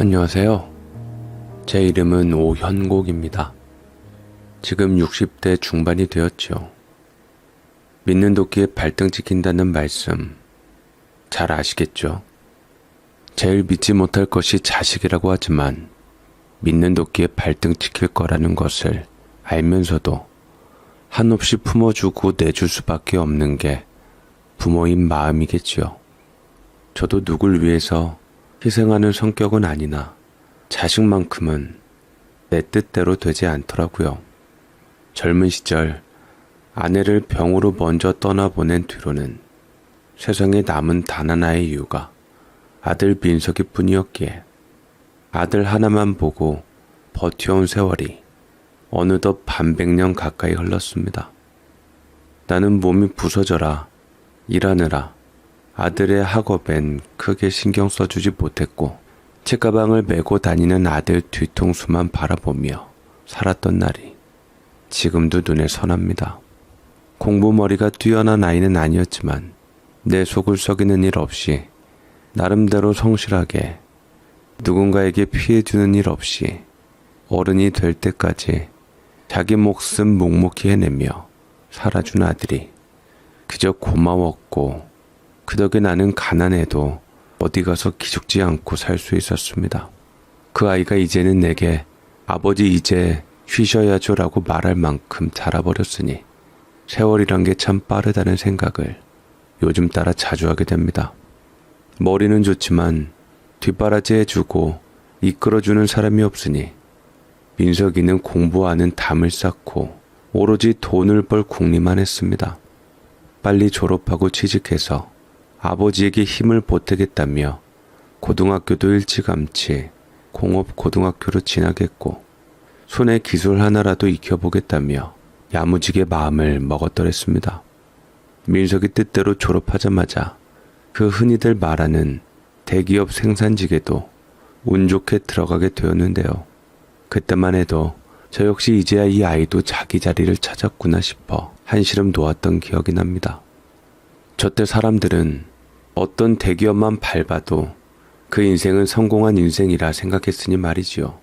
안녕하세요. 제 이름은 오현곡입니다. 지금 60대 중반이 되었죠. 믿는 도끼에 발등 찍힌다는 말씀 잘 아시겠죠? 제일 믿지 못할 것이 자식이라고 하지만 믿는 도끼에 발등 찍힐 거라는 것을 알면서도 한없이 품어주고 내줄 수밖에 없는 게 부모인 마음이겠지요. 저도 누굴 위해서 희생하는 성격은 아니나 자식만큼은 내 뜻대로 되지 않더라고요. 젊은 시절 아내를 병으로 먼저 떠나보낸 뒤로는 세상에 남은 단 하나의 이유가 아들 민석이 뿐이었기에 아들 하나만 보고 버텨온 세월이 어느덧 반백년 가까이 흘렀습니다. 나는 몸이 부서져라 일하느라 아들의 학업엔 크게 신경 써주지 못했고 책가방을 메고 다니는 아들 뒤통수만 바라보며 살았던 날이 지금도 눈에 선합니다. 공부머리가 뛰어난 아이는 아니었지만 내 속을 썩이는 일 없이 나름대로 성실하게 누군가에게 피해주는 일 없이 어른이 될 때까지 자기 목숨 묵묵히 해내며 살아준 아들이 그저 고마웠고 그 덕에 나는 가난해도 어디 가서 기죽지 않고 살 수 있었습니다. 그 아이가 이제는 내게 아버지 이제 쉬셔야죠 라고 말할 만큼 자라버렸으니 세월이란 게 참 빠르다는 생각을 요즘 따라 자주 하게 됩니다. 머리는 좋지만 뒷바라지 해주고 이끌어주는 사람이 없으니 민석이는 공부하는 담을 쌓고 오로지 돈을 벌 궁리만 했습니다. 빨리 졸업하고 취직해서 아버지에게 힘을 보태겠다며 고등학교도 일찌감치 공업고등학교로 진학했고 손에 기술 하나라도 익혀보겠다며 야무지게 마음을 먹었더랬습니다. 민석이 뜻대로 졸업하자마자 그 흔히들 말하는 대기업 생산직에도 운 좋게 들어가게 되었는데요. 그때만 해도 저 역시 이제야 이 아이도 자기 자리를 찾았구나 싶어 한시름 놓았던 기억이 납니다. 저때 사람들은 어떤 대기업만 밟아도 그 인생은 성공한 인생이라 생각했으니 말이지요.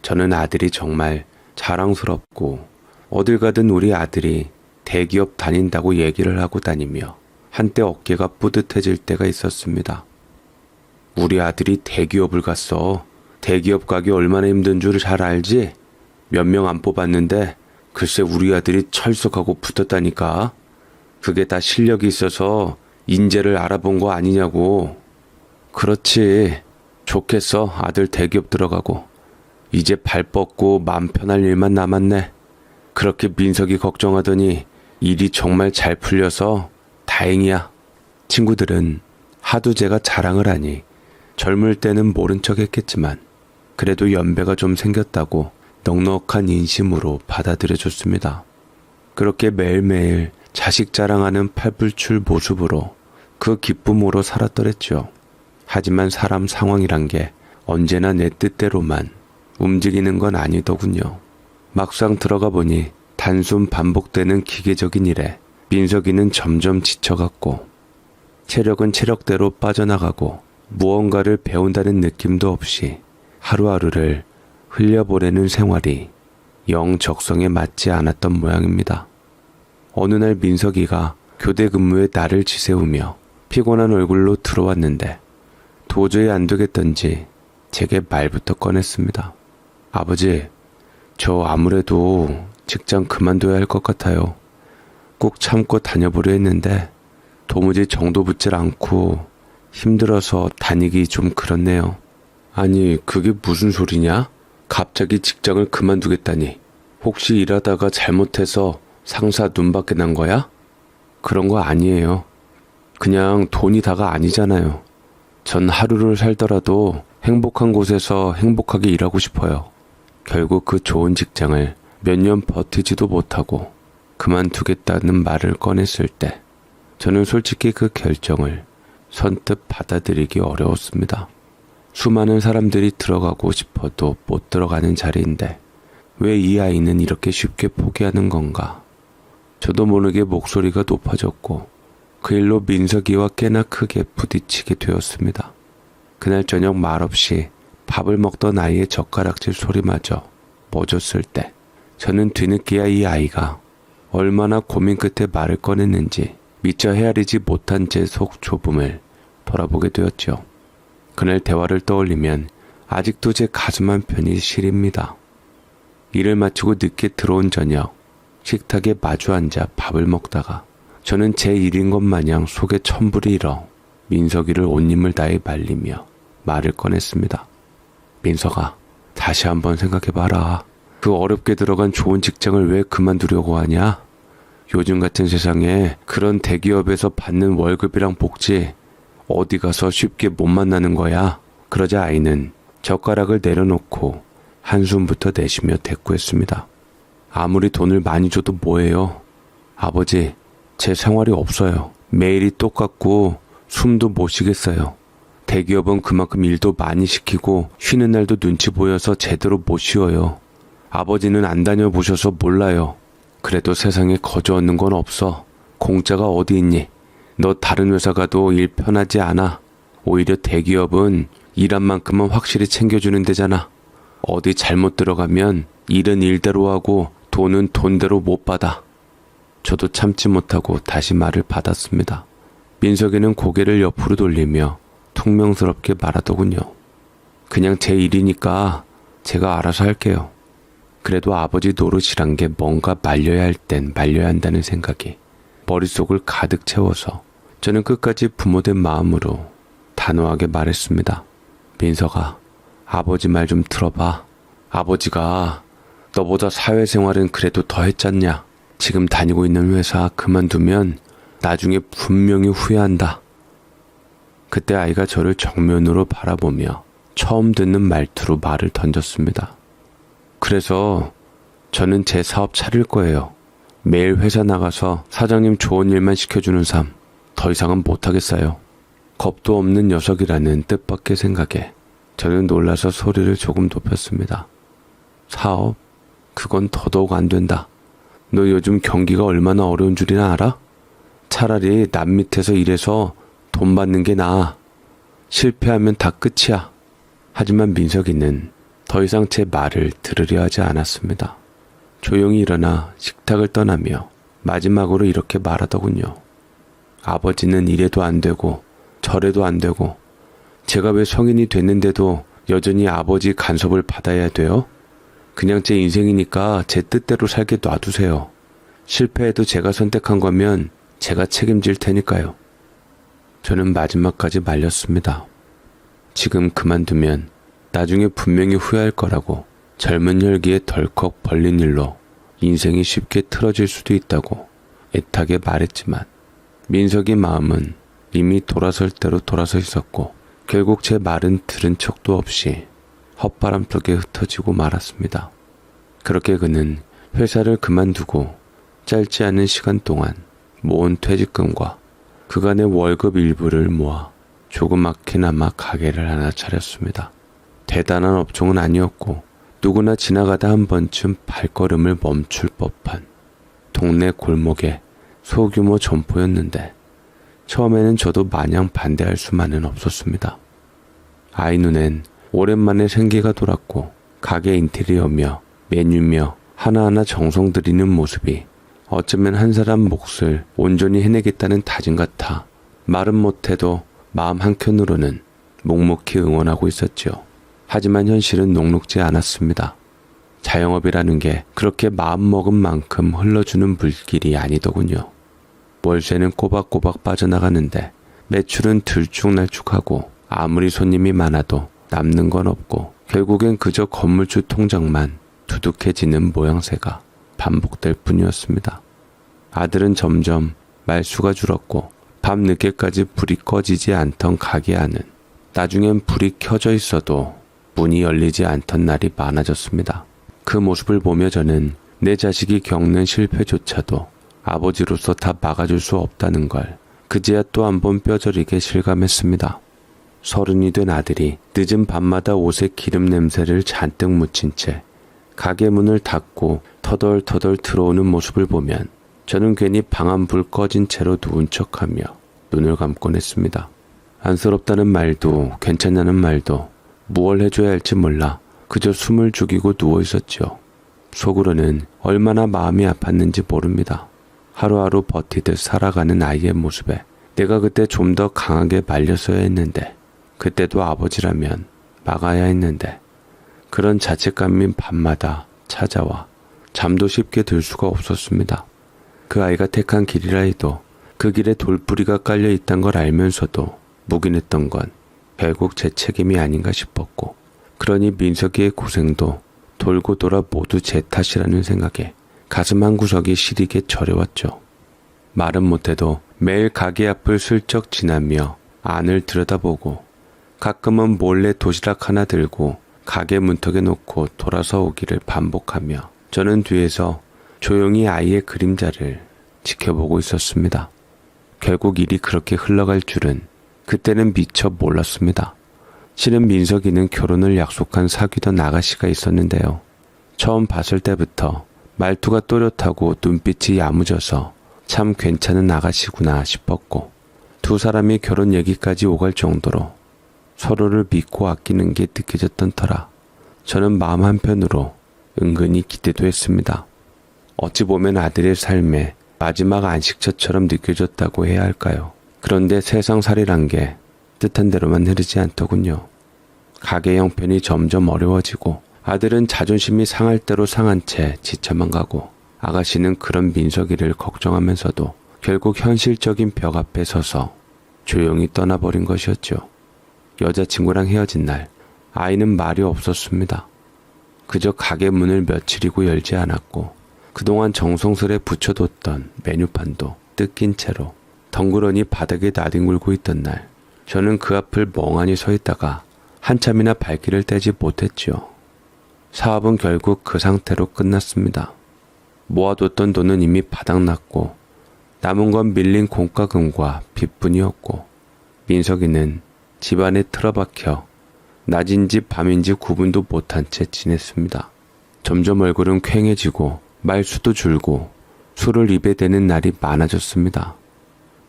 저는 아들이 정말 자랑스럽고 어딜 가든 우리 아들이 대기업 다닌다고 얘기를 하고 다니며 한때 어깨가 뿌듯해질 때가 있었습니다. 우리 아들이 대기업을 갔어. 대기업 가기 얼마나 힘든 줄 잘 알지? 몇 명 안 뽑았는데 글쎄 우리 아들이 철석하고 붙었다니까. 그게 다 실력이 있어서 인재를 알아본 거 아니냐고. 그렇지. 좋겠어. 아들 대기업 들어가고. 이제 발 뻗고 맘 편할 일만 남았네. 그렇게 민석이 걱정하더니 일이 정말 잘 풀려서 다행이야. 친구들은 하도 제가 자랑을 하니 젊을 때는 모른 척 했겠지만 그래도 연배가 좀 생겼다고 넉넉한 인심으로 받아들여줬습니다. 그렇게 매일매일 자식 자랑하는 팔불출 모습으로 그 기쁨으로 살았더랬죠. 하지만 사람 상황이란 게 언제나 내 뜻대로만 움직이는 건 아니더군요. 막상 들어가 보니 단순 반복되는 기계적인 일에 민석이는 점점 지쳐갔고 체력은 체력대로 빠져나가고 무언가를 배운다는 느낌도 없이 하루하루를 흘려보내는 생활이 영 적성에 맞지 않았던 모양입니다. 어느 날 민석이가 교대 근무에 나를 지새우며 피곤한 얼굴로 들어왔는데 도저히 안 되겠던지 제게 말부터 꺼냈습니다. 아버지, 저 아무래도 직장 그만둬야 할 것 같아요. 꼭 참고 다녀보려 했는데 도무지 정도 붙질 않고 힘들어서 다니기 좀 그렇네요. 아니, 그게 무슨 소리냐? 갑자기 직장을 그만두겠다니. 혹시 일하다가 잘못해서 상사 눈밖에 난 거야? 그런 거 아니에요. 그냥 돈이 다가 아니잖아요. 전 하루를 살더라도 행복한 곳에서 행복하게 일하고 싶어요. 결국 그 좋은 직장을 몇 년 버티지도 못하고 그만두겠다는 말을 꺼냈을 때 저는 솔직히 그 결정을 선뜻 받아들이기 어려웠습니다. 수많은 사람들이 들어가고 싶어도 못 들어가는 자리인데 왜 이 아이는 이렇게 쉽게 포기하는 건가? 저도 모르게 목소리가 높아졌고 그 일로 민석이와 꽤나 크게 부딪히게 되었습니다. 그날 저녁 말없이 밥을 먹던 아이의 젓가락질 소리마저 멎었을 때 저는 뒤늦게야 이 아이가 얼마나 고민 끝에 말을 꺼냈는지 미처 헤아리지 못한 제 속 좁음을 돌아보게 되었죠. 그날 대화를 떠올리면 아직도 제 가슴 한편이 시립니다. 일을 마치고 늦게 들어온 저녁, 식탁에 마주 앉아 밥을 먹다가 저는 제 일인 것 마냥 속에 천불이 일어 민석이를 온 힘을 다해 말리며 말을 꺼냈습니다. 민석아, 다시 한번 생각해봐라. 그 어렵게 들어간 좋은 직장을 왜 그만두려고 하냐? 요즘 같은 세상에 그런 대기업에서 받는 월급이랑 복지 어디 가서 쉽게 못 만나는 거야. 그러자 아이는 젓가락을 내려놓고 한숨부터 내쉬며 대꾸했습니다. 아무리 돈을 많이 줘도 뭐해요? 아버지, 제 생활이 없어요. 매일이 똑같고 숨도 못 쉬겠어요. 대기업은 그만큼 일도 많이 시키고 쉬는 날도 눈치 보여서 제대로 못 쉬어요. 아버지는 안 다녀보셔서 몰라요. 그래도 세상에 거저 얻는 건 없어. 공짜가 어디 있니? 너 다른 회사 가도 일 편하지 않아. 오히려 대기업은 일한 만큼은 확실히 챙겨주는 데잖아. 어디 잘못 들어가면 일은 일대로 하고 돈은 돈대로 못 받아. 저도 참지 못하고 다시 말을 받았습니다. 민석이는 고개를 옆으로 돌리며 퉁명스럽게 말하더군요. 그냥 제 일이니까 제가 알아서 할게요. 그래도 아버지 노릇이란 게 뭔가 말려야 할 땐 말려야 한다는 생각이 머릿속을 가득 채워서 저는 끝까지 부모된 마음으로 단호하게 말했습니다. 민석아, 아버지 말 좀 들어봐. 아버지가 너보다 사회생활은 그래도 더 했잖냐. 지금 다니고 있는 회사 그만두면 나중에 분명히 후회한다. 그때 아이가 저를 정면으로 바라보며 처음 듣는 말투로 말을 던졌습니다. 그래서 저는 제 사업 차릴 거예요. 매일 회사 나가서 사장님 좋은 일만 시켜주는 삶. 더 이상은 못하겠어요. 겁도 없는 녀석이라는 뜻밖의 생각에 저는 놀라서 소리를 조금 높였습니다. 사업? 그건 더더욱 안 된다. 너 요즘 경기가 얼마나 어려운 줄이나 알아? 차라리 남 밑에서 일해서 돈 받는 게 나아. 실패하면 다 끝이야. 하지만 민석이는 더 이상 제 말을 들으려 하지 않았습니다. 조용히 일어나 식탁을 떠나며 마지막으로 이렇게 말하더군요. 아버지는 이래도 안 되고 저래도 안 되고 제가 왜 성인이 됐는데도 여전히 아버지 간섭을 받아야 돼요? 그냥 제 인생이니까 제 뜻대로 살게 놔두세요. 실패해도 제가 선택한 거면 제가 책임질 테니까요. 저는 마지막까지 말렸습니다. 지금 그만두면 나중에 분명히 후회할 거라고 젊은 혈기에 덜컥 벌린 일로 인생이 쉽게 틀어질 수도 있다고 애타게 말했지만 민석이 마음은 이미 돌아설 대로 돌아서 있었고 결국 제 말은 들은 척도 없이 헛바람 속에 흩어지고 말았습니다. 그렇게 그는 회사를 그만두고 짧지 않은 시간 동안 모은 퇴직금과 그간의 월급 일부를 모아 조그맣게나마 가게를 하나 차렸습니다. 대단한 업종은 아니었고 누구나 지나가다 한 번쯤 발걸음을 멈출 법한 동네 골목의 소규모 점포였는데 처음에는 저도 마냥 반대할 수만은 없었습니다. 아이 눈엔 오랜만에 생기가 돌았고 가게 인테리어며 메뉴며 하나하나 정성 들이는 모습이 어쩌면 한 사람 몫을 온전히 해내겠다는 다짐 같아 말은 못해도 마음 한켠으로는 묵묵히 응원하고 있었지요. 하지만 현실은 녹록지 않았습니다. 자영업이라는 게 그렇게 마음먹은 만큼 흘러주는 물길이 아니더군요. 월세는 꼬박꼬박 빠져나가는데 매출은 들쭉날쭉하고 아무리 손님이 많아도 남는 건 없고 결국엔 그저 건물주 통장만 두둑해지는 모양새가 반복될 뿐이었습니다. 아들은 점점 말수가 줄었고 밤늦게까지 불이 꺼지지 않던 가게 안은 나중엔 불이 켜져 있어도 문이 열리지 않던 날이 많아졌습니다. 그 모습을 보며 저는 내 자식이 겪는 실패조차도 아버지로서 다 막아줄 수 없다는 걸 그제야 또 한 번 뼈저리게 실감했습니다. 30이 된 아들이 늦은 밤마다 옷에 기름 냄새를 잔뜩 묻힌 채 가게 문을 닫고 터덜터덜 들어오는 모습을 보면 저는 괜히 방 안 불 꺼진 채로 누운 척하며 눈을 감곤 했습니다. 안쓰럽다는 말도 괜찮냐는 말도 무얼 해줘야 할지 몰라 그저 숨을 죽이고 누워 있었죠. 속으로는 얼마나 마음이 아팠는지 모릅니다. 하루하루 버티듯 살아가는 아이의 모습에 내가 그때 좀 더 강하게 말렸어야 했는데, 그때도 아버지라면 막아야 했는데, 그런 자책감이 밤마다 찾아와 잠도 쉽게 들 수가 없었습니다. 그 아이가 택한 길이라 해도 그 길에 돌뿌리가 깔려 있단 걸 알면서도 묵인했던 건 결국 제 책임이 아닌가 싶었고, 그러니 민석이의 고생도 돌고 돌아 모두 제 탓이라는 생각에 가슴 한구석이 시리게 저려왔죠. 말은 못해도 매일 가게 앞을 슬쩍 지나며 안을 들여다보고 가끔은 몰래 도시락 하나 들고 가게 문턱에 놓고 돌아서 오기를 반복하며 저는 뒤에서 조용히 아이의 그림자를 지켜보고 있었습니다. 결국 일이 그렇게 흘러갈 줄은 그때는 미처 몰랐습니다. 실은 민석이는 결혼을 약속한 사귀던 아가씨가 있었는데요. 처음 봤을 때부터 말투가 또렷하고 눈빛이 야무져서 참 괜찮은 아가씨구나 싶었고, 두 사람이 결혼 얘기까지 오갈 정도로 서로를 믿고 아끼는 게 느껴졌던 터라 저는 마음 한편으로 은근히 기대도 했습니다. 어찌 보면 아들의 삶의 마지막 안식처처럼 느껴졌다고 해야 할까요? 그런데 세상살이란 게 뜻한 대로만 흐르지 않더군요. 가게 형편이 점점 어려워지고 아들은 자존심이 상할 대로 상한 채 지쳐만 가고, 아가씨는 그런 민석이를 걱정하면서도 결국 현실적인 벽 앞에 서서 조용히 떠나버린 것이었죠. 여자친구랑 헤어진 날 아이는 말이 없었습니다. 그저 가게 문을 며칠이고 열지 않았고, 그동안 정성스레 붙여뒀던 메뉴판도 뜯긴 채로 덩그러니 바닥에 나뒹굴고 있던 날, 저는 그 앞을 멍하니 서 있다가 한참이나 발길을 떼지 못했죠. 사업은 결국 그 상태로 끝났습니다. 모아뒀던 돈은 이미 바닥났고 남은 건 밀린 공과금과 빚뿐이었고, 민석이는 집안에 틀어박혀 낮인지 밤인지 구분도 못한 채 지냈습니다. 점점 얼굴은 퀭해지고 말수도 줄고 술을 입에 대는 날이 많아졌습니다.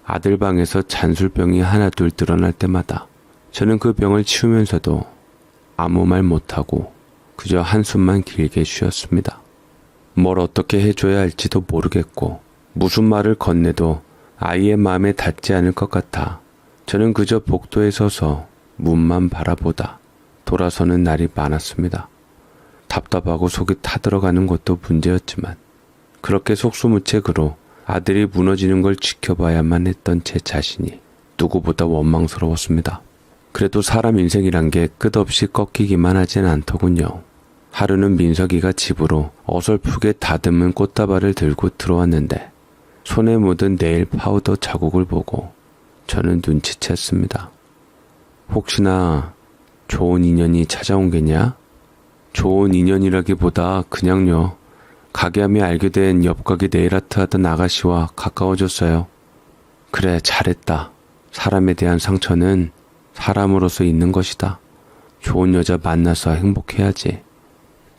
아들 방에서 잔술병이 하나둘 드러날 때마다 저는 그 병을 치우면서도 아무 말 못하고 그저 한숨만 길게 쉬었습니다. 뭘 어떻게 해줘야 할지도 모르겠고 무슨 말을 건네도 아이의 마음에 닿지 않을 것 같아 저는 그저 복도에 서서 문만 바라보다 돌아서는 날이 많았습니다. 답답하고 속이 타들어가는 것도 문제였지만 그렇게 속수무책으로 아들이 무너지는 걸 지켜봐야만 했던 제 자신이 누구보다 원망스러웠습니다. 그래도 사람 인생이란 게 끝없이 꺾이기만 하진 않더군요. 하루는 민석이가 집으로 어설프게 다듬은 꽃다발을 들고 들어왔는데 손에 묻은 네일 파우더 자국을 보고 저는 눈치챘습니다. 혹시나 좋은 인연이 찾아온 게냐? 좋은 인연이라기보다 그냥요. 가게함이 알게 된 옆가게 네일아트 하던 아가씨와 가까워졌어요. 그래, 잘했다. 사람에 대한 상처는 사람으로서 있는 것이다. 좋은 여자 만나서 행복해야지.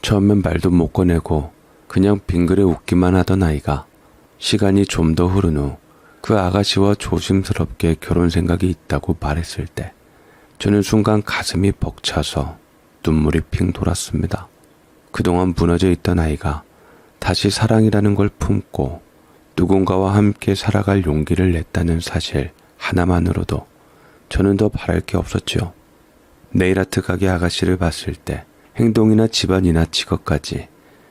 처음엔 말도 못 꺼내고 그냥 빙그레 웃기만 하던 아이가 시간이 좀 더 흐른 후 그 아가씨와 조심스럽게 결혼 생각이 있다고 말했을 때 저는 순간 가슴이 벅차서 눈물이 핑 돌았습니다. 그동안 무너져 있던 아이가 다시 사랑이라는 걸 품고 누군가와 함께 살아갈 용기를 냈다는 사실 하나만으로도 저는 더 바랄 게 없었죠. 네일아트 가게 아가씨를 봤을 때 행동이나 집안이나 직업까지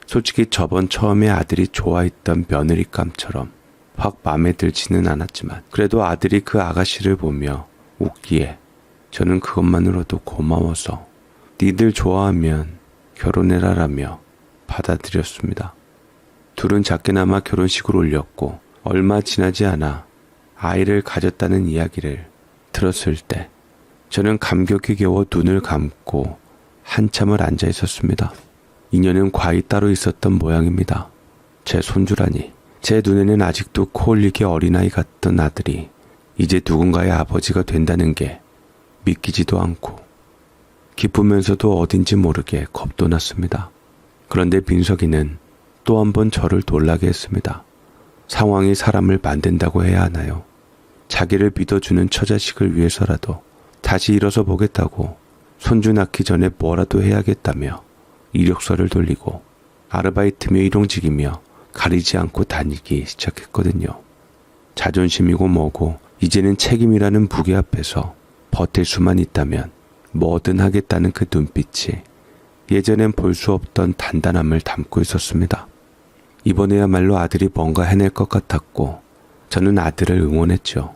솔직히 저번 처음에 아들이 좋아했던 며느리감처럼 확 마음에 들지는 않았지만 그래도 아들이 그 아가씨를 보며 웃기에 저는 그것만으로도 고마워서 니들 좋아하면 결혼해라라며 받아들였습니다. 둘은 작게나마 결혼식을 올렸고 얼마 지나지 않아 아이를 가졌다는 이야기를 들었을 때 저는 감격에 겨워 눈을 감고 한참을 앉아 있었습니다. 인연은 과히 따로 있었던 모양입니다. 제 손주라니. 제 눈에는 아직도 코 올리게 어린아이 같던 아들이 이제 누군가의 아버지가 된다는 게 믿기지도 않고 기쁘면서도 어딘지 모르게 겁도 났습니다. 그런데 민석이는 또 한 번 저를 놀라게 했습니다. 상황이 사람을 만든다고 해야 하나요? 자기를 믿어주는 처자식을 위해서라도 다시 일어서 보겠다고 손주 낳기 전에 뭐라도 해야겠다며 이력서를 돌리고 아르바이트며 일용직이며 가리지 않고 다니기 시작했거든요. 자존심이고 뭐고 이제는 책임이라는 무게 앞에서 버틸 수만 있다면 뭐든 하겠다는 그 눈빛이 예전엔 볼 수 없던 단단함을 담고 있었습니다. 이번에야말로 아들이 뭔가 해낼 것 같았고 저는 아들을 응원했죠.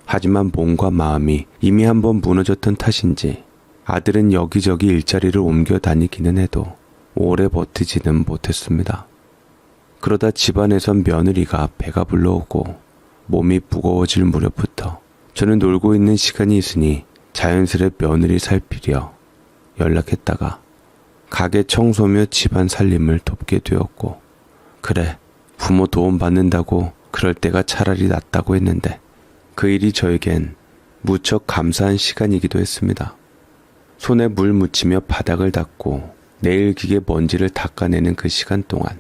하지만 몸과 마음이 이미 한번 무너졌던 탓인지 아들은 여기저기 일자리를 옮겨 다니기는 해도 오래 버티지는 못했습니다. 그러다 집안에선 며느리가 배가 불러오고 몸이 무거워질 무렵부터 저는 놀고 있는 시간이 있으니 자연스레 며느리 살피려 연락했다가 가게 청소며 집안 살림을 돕게 되었고, 그래, 부모 도움 받는다고 그럴 때가 차라리 낫다고 했는데 그 일이 저에겐 무척 감사한 시간이기도 했습니다. 손에 물 묻히며 바닥을 닦고 내일 기계 먼지를 닦아내는 그 시간 동안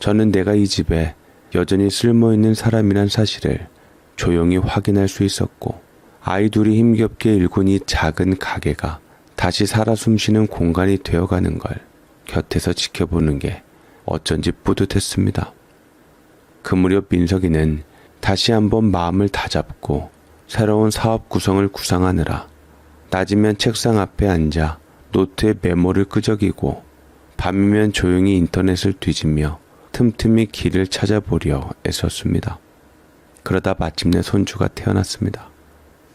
저는 내가 이 집에 여전히 쓸모있는 사람이란 사실을 조용히 확인할 수 있었고, 아이 둘이 힘겹게 일군 이 작은 가게가 다시 살아 숨쉬는 공간이 되어가는 걸 곁에서 지켜보는 게 어쩐지 뿌듯했습니다. 그 무렵 민석이는 다시 한번 마음을 다잡고 새로운 사업 구성을 구상하느라 낮이면 책상 앞에 앉아 노트에 메모를 끄적이고 밤이면 조용히 인터넷을 뒤지며 틈틈이 길을 찾아보려 애썼습니다. 그러다 마침내 손주가 태어났습니다.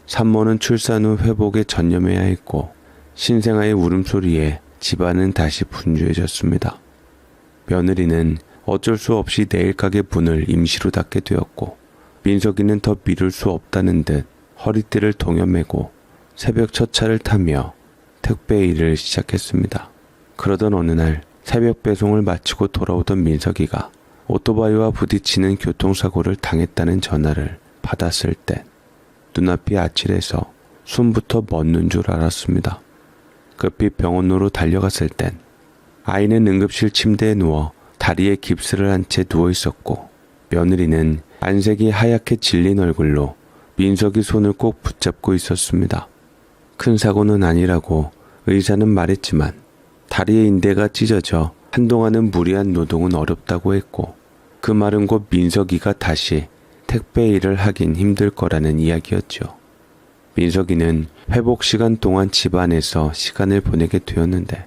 산모는 출산 후 회복에 전념해야 했고 신생아의 울음소리에 집안은 다시 분주해졌습니다. 며느리는 어쩔 수 없이 내일 가게 문을 임시로 닫게 되었고, 민석이는 더 미룰 수 없다는 듯 허리띠를 동여매고 새벽 첫 차를 타며 택배 일을 시작했습니다. 그러던 어느 날 새벽 배송을 마치고 돌아오던 민석이가 오토바이와 부딪히는 교통사고를 당했다는 전화를 받았을 땐 눈앞이 아찔해서 숨부터 멎는 줄 알았습니다. 급히 병원으로 달려갔을 땐 아이는 응급실 침대에 누워 다리에 깁스를 한 채 누워 있었고, 며느리는 안색이 하얗게 질린 얼굴로 민석이 손을 꼭 붙잡고 있었습니다. 큰 사고는 아니라고 의사는 말했지만 다리의 인대가 찢어져 한동안은 무리한 노동은 어렵다고 했고, 그 말은 곧 민석이가 다시 택배 일을 하긴 힘들 거라는 이야기였죠. 민석이는 회복 시간 동안 집안에서 시간을 보내게 되었는데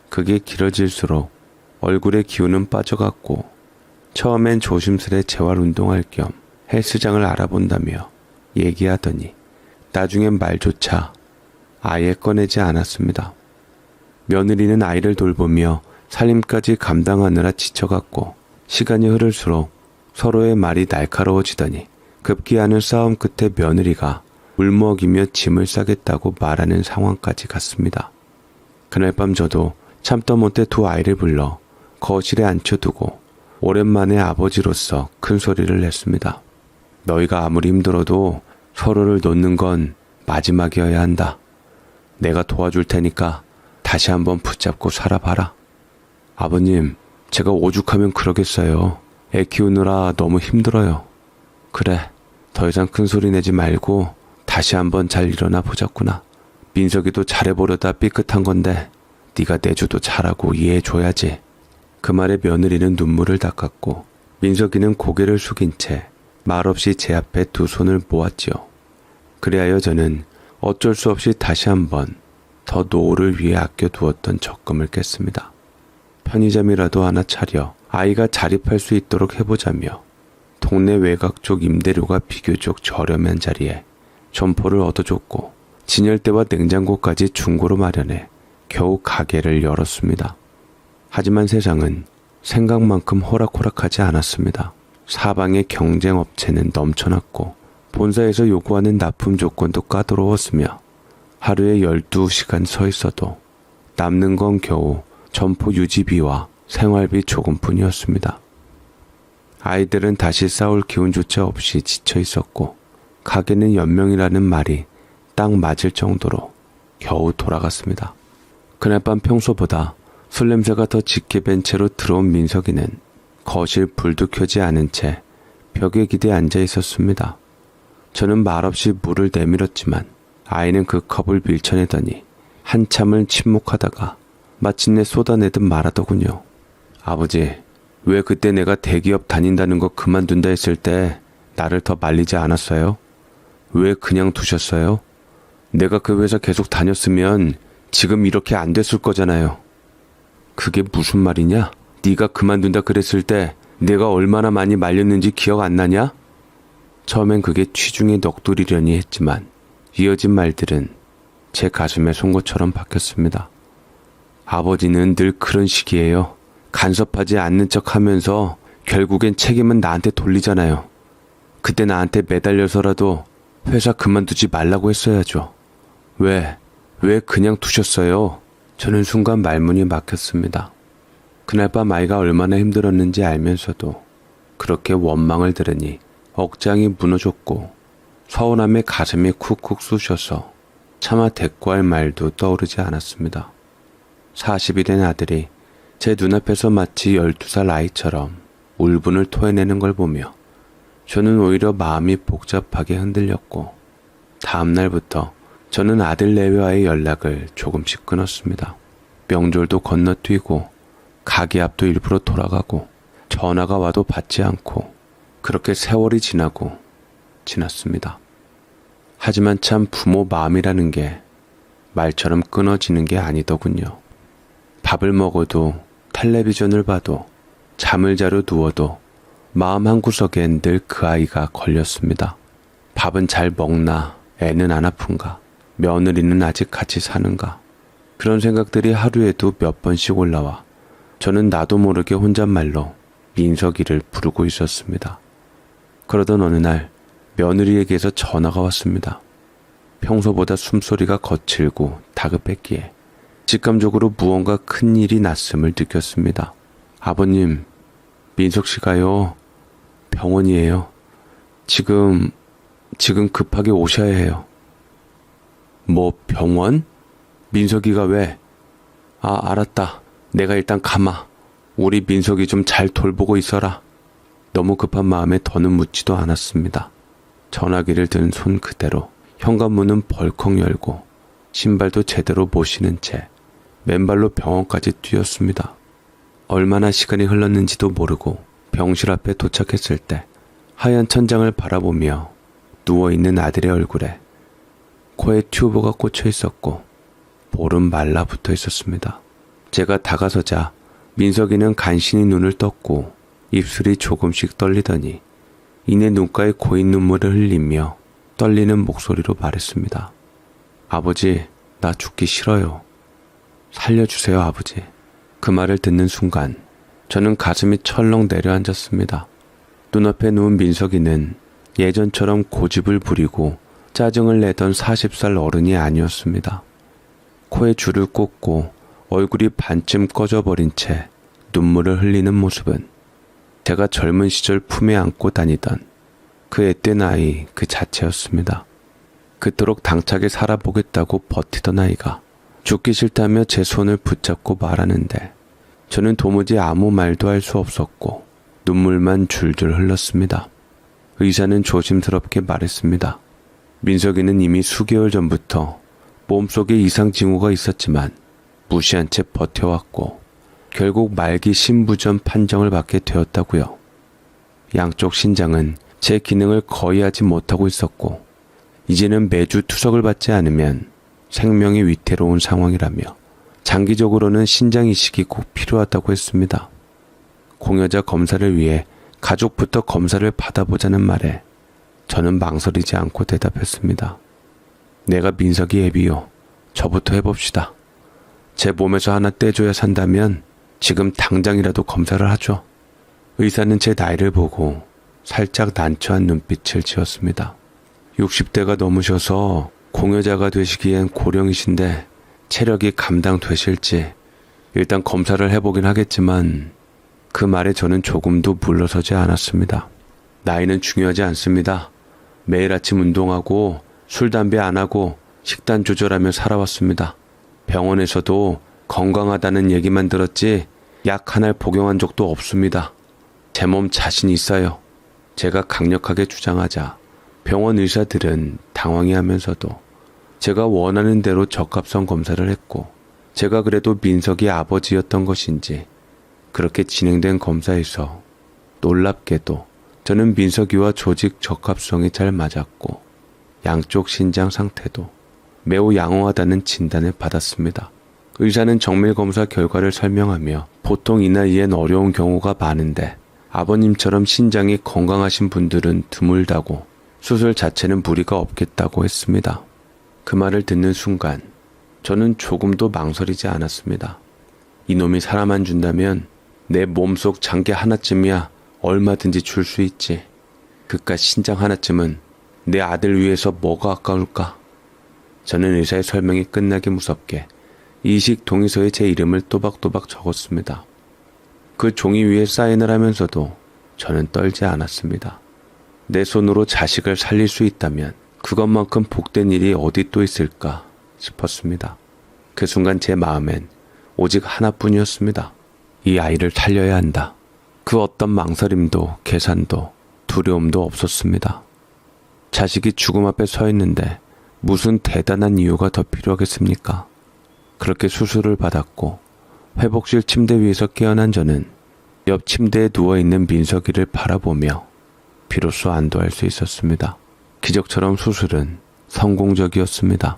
그게 길어질수록 얼굴의 기운은 빠져갔고, 처음엔 조심스레 재활운동할 겸 헬스장을 알아본다며 얘기하더니 나중엔 말조차 아예 꺼내지 않았습니다. 며느리는 아이를 돌보며 살림까지 감당하느라 지쳐갔고, 시간이 흐를수록 서로의 말이 날카로워지더니 급기야는 싸움 끝에 며느리가 울먹이며 짐을 싸겠다고 말하는 상황까지 갔습니다. 그날 밤 저도 참다 못해 두 아이를 불러 거실에 앉혀두고 오랜만에 아버지로서 큰 소리를 냈습니다. 너희가 아무리 힘들어도 서로를 놓는 건 마지막이어야 한다. 내가 도와줄 테니까 다시 한번 붙잡고 살아봐라. 아버님, 제가 오죽하면 그러겠어요. 애 키우느라 너무 힘들어요. 그래, 더 이상 큰 소리 내지 말고 다시 한번 잘 일어나 보자꾸나. 민석이도 잘해보려다 삐끗한 건데 네가 내조도 잘하고 이해해줘야지. 그 말에 며느리는 눈물을 닦았고 민석이는 고개를 숙인 채 말없이 제 앞에 두 손을 모았지요. 그리하여 저는 어쩔 수 없이 다시 한번 더 노후를 위해 아껴두었던 적금을 깼습니다. 편의점이라도 하나 차려 아이가 자립할 수 있도록 해보자며 동네 외곽 쪽 임대료가 비교적 저렴한 자리에 점포를 얻어줬고 진열대와 냉장고까지 중고로 마련해 겨우 가게를 열었습니다. 하지만 세상은 생각만큼 호락호락하지 않았습니다. 사방에 경쟁 업체는 넘쳐났고 본사에서 요구하는 납품 조건도 까다로웠으며 하루에 12시간 서 있어도 남는 건 겨우 점포 유지비와 생활비 조금뿐이었습니다. 아이들은 다시 싸울 기운조차 없이 지쳐 있었고 가게는 연명이라는 말이 딱 맞을 정도로 겨우 돌아갔습니다. 그날 밤 평소보다 술 냄새가 더 짙게 밴 채로 들어온 민석이는 거실 불도 켜지 않은 채 벽에 기대 앉아 있었습니다. 저는 말없이 물을 내밀었지만 아이는 그 컵을 밀쳐내더니 한참을 침묵하다가 마침내 쏟아내듯 말하더군요. 아버지, 왜 그때 내가 대기업 다닌다는 거 그만둔다 했을 때 나를 더 말리지 않았어요? 왜 그냥 두셨어요? 내가 그 회사 계속 다녔으면 지금 이렇게 안 됐을 거잖아요. 그게 무슨 말이냐? 네가 그만둔다 그랬을 때 내가 얼마나 많이 말렸는지 기억 안 나냐? 처음엔 그게 취중에 넋두리려니 했지만 이어진 말들은 제 가슴에 송곳처럼 박혔습니다. 아버지는 늘 그런 식이에요. 간섭하지 않는 척 하면서 결국엔 책임은 나한테 돌리잖아요. 그때 나한테 매달려서라도 회사 그만두지 말라고 했어야죠. 왜 그냥 두셨어요? 저는 순간 말문이 막혔습니다. 그날 밤 아이가 얼마나 힘들었는지 알면서도 그렇게 원망을 들으니 억장이 무너졌고 서운함에 가슴이 쿡쿡 쑤셔서 차마 대꾸할 말도 떠오르지 않았습니다. 40이 된 아들이 제 눈앞에서 마치 12살 아이처럼 울분을 토해내는 걸 보며 저는 오히려 마음이 복잡하게 흔들렸고 다음 날부터 저는 아들 내외와의 연락을 조금씩 끊었습니다. 명절도 건너뛰고 가게 앞도 일부러 돌아가고 전화가 와도 받지 않고 그렇게 세월이 지났습니다. 하지만 참 부모 마음이라는 게 말처럼 끊어지는 게 아니더군요. 밥을 먹어도 텔레비전을 봐도 잠을 자려 누워도 마음 한구석엔 늘 그 아이가 걸렸습니다. 밥은 잘 먹나? 애는 안 아픈가? 며느리는 아직 같이 사는가? 그런 생각들이 하루에도 몇 번씩 올라와 저는 나도 모르게 혼잣말로 민석이를 부르고 있었습니다. 그러던 어느 날 며느리에게서 전화가 왔습니다. 평소보다 숨소리가 거칠고 다급했기에 직감적으로 무언가 큰 일이 났음을 느꼈습니다. 아버님, 민석 씨가요. 병원이에요. 지금 급하게 오셔야 해요. 뭐 병원? 민석이가 왜? 알았다. 내가 일단 가마. 우리 민석이 좀 잘 돌보고 있어라. 너무 급한 마음에 더는 묻지도 않았습니다. 전화기를 든 손 그대로 현관문은 벌컥 열고 신발도 제대로 못 신은 채 맨발로 병원까지 뛰었습니다. 얼마나 시간이 흘렀는지도 모르고 병실 앞에 도착했을 때 하얀 천장을 바라보며 누워있는 아들의 얼굴에 코에 튜브가 꽂혀 있었고 볼은 말라붙어 있었습니다. 제가 다가서자 민석이는 간신히 눈을 떴고 입술이 조금씩 떨리더니 이내 눈가에 고인 눈물을 흘리며 떨리는 목소리로 말했습니다. 아버지, 나 죽기 싫어요. 살려주세요, 아버지. 그 말을 듣는 순간 저는 가슴이 철렁 내려앉았습니다. 눈앞에 누운 민석이는 예전처럼 고집을 부리고 짜증을 내던 40살 어른이 아니었습니다. 코에 줄을 꽂고 얼굴이 반쯤 꺼져버린 채 눈물을 흘리는 모습은 제가 젊은 시절 품에 안고 다니던 그 앳된 아이 그 자체였습니다. 그토록 당차게 살아보겠다고 버티던 아이가 죽기 싫다며 제 손을 붙잡고 말하는데 저는 도무지 아무 말도 할 수 없었고 눈물만 줄줄 흘렀습니다. 의사는 조심스럽게 말했습니다. 민석이는 이미 수개월 전부터 몸속에 이상 징후가 있었지만 무시한 채 버텨왔고 결국 말기 심부전 판정을 받게 되었다고요. 양쪽 신장은 제 기능을 거의 하지 못하고 있었고 이제는 매주 투석을 받지 않으면 생명이 위태로운 상황이라며 장기적으로는 신장 이식이 꼭 필요하다고 했습니다. 공여자 검사를 위해 가족부터 검사를 받아보자는 말에 저는 망설이지 않고 대답했습니다. 내가 민석이 애비요. 저부터 해봅시다. 제 몸에서 하나 떼줘야 산다면 지금 당장이라도 검사를 하죠. 의사는 제 나이를 보고 살짝 난처한 눈빛을 지었습니다. 60대가 넘으셔서 공여자가 되시기엔 고령이신데 체력이 감당되실지 일단 검사를 해보긴 하겠지만 그 말에 저는 조금도 물러서지 않았습니다. 나이는 중요하지 않습니다. 매일 아침 운동하고 술, 담배 안 하고 식단 조절하며 살아왔습니다. 병원에서도 건강하다는 얘기만 들었지 약 하나를 복용한 적도 없습니다. 제 몸 자신 있어요. 제가 강력하게 주장하자 병원 의사들은 당황해하면서도 제가 원하는 대로 적합성 검사를 했고, 제가 그래도 민석이 아버지였던 것인지 그렇게 진행된 검사에서 놀랍게도 저는 민석이와 조직 적합성이 잘 맞았고 양쪽 신장 상태도 매우 양호하다는 진단을 받았습니다. 의사는 정밀 검사 결과를 설명하며 보통 이 나이엔 어려운 경우가 많은데 아버님처럼 신장이 건강하신 분들은 드물다고 수술 자체는 무리가 없겠다고 했습니다. 그 말을 듣는 순간 저는 조금도 망설이지 않았습니다. 이놈이 사람 안 준다면 내 몸속 장기 하나쯤이야 얼마든지 줄 수 있지. 그깟 신장 하나쯤은 내 아들 위해서 뭐가 아까울까? 저는 의사의 설명이 끝나기 무섭게 이식 동의서에 제 이름을 또박또박 적었습니다. 그 종이 위에 사인을 하면서도 저는 떨지 않았습니다. 내 손으로 자식을 살릴 수 있다면 그것만큼 복된 일이 어디 또 있을까 싶었습니다. 그 순간 제 마음엔 오직 하나뿐이었습니다. 이 아이를 살려야 한다. 그 어떤 망설임도 계산도 두려움도 없었습니다. 자식이 죽음 앞에 서 있는데 무슨 대단한 이유가 더 필요하겠습니까? 그렇게 수술을 받았고 회복실 침대 위에서 깨어난 저는 옆 침대에 누워있는 민석이를 바라보며 비로소 안도할 수 있었습니다. 기적처럼 수술은 성공적이었습니다.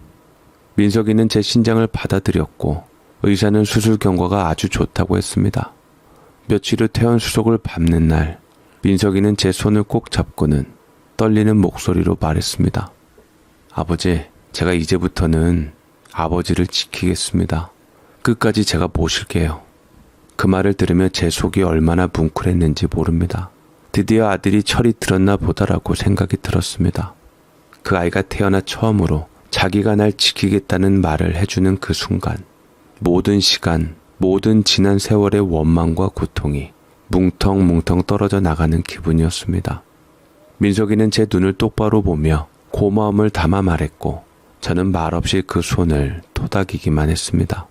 민석이는 제 신장을 받아들였고 의사는 수술 경과가 아주 좋다고 했습니다. 며칠 후 퇴원 수속을 밟는 날 민석이는 제 손을 꼭 잡고는 떨리는 목소리로 말했습니다. 아버지, 제가 이제부터는 아버지를 지키겠습니다. 끝까지 제가 모실게요. 그 말을 들으며 제 속이 얼마나 뭉클했는지 모릅니다. 드디어 아들이 철이 들었나 보다라고 생각이 들었습니다. 그 아이가 태어나 처음으로 자기가 날 지키겠다는 말을 해주는 그 순간 모든 시간, 모든 지난 세월의 원망과 고통이 뭉텅뭉텅 떨어져 나가는 기분이었습니다. 민석이는 제 눈을 똑바로 보며 고마움을 담아 말했고 저는 말없이 그 손을 토닥이기만 했습니다.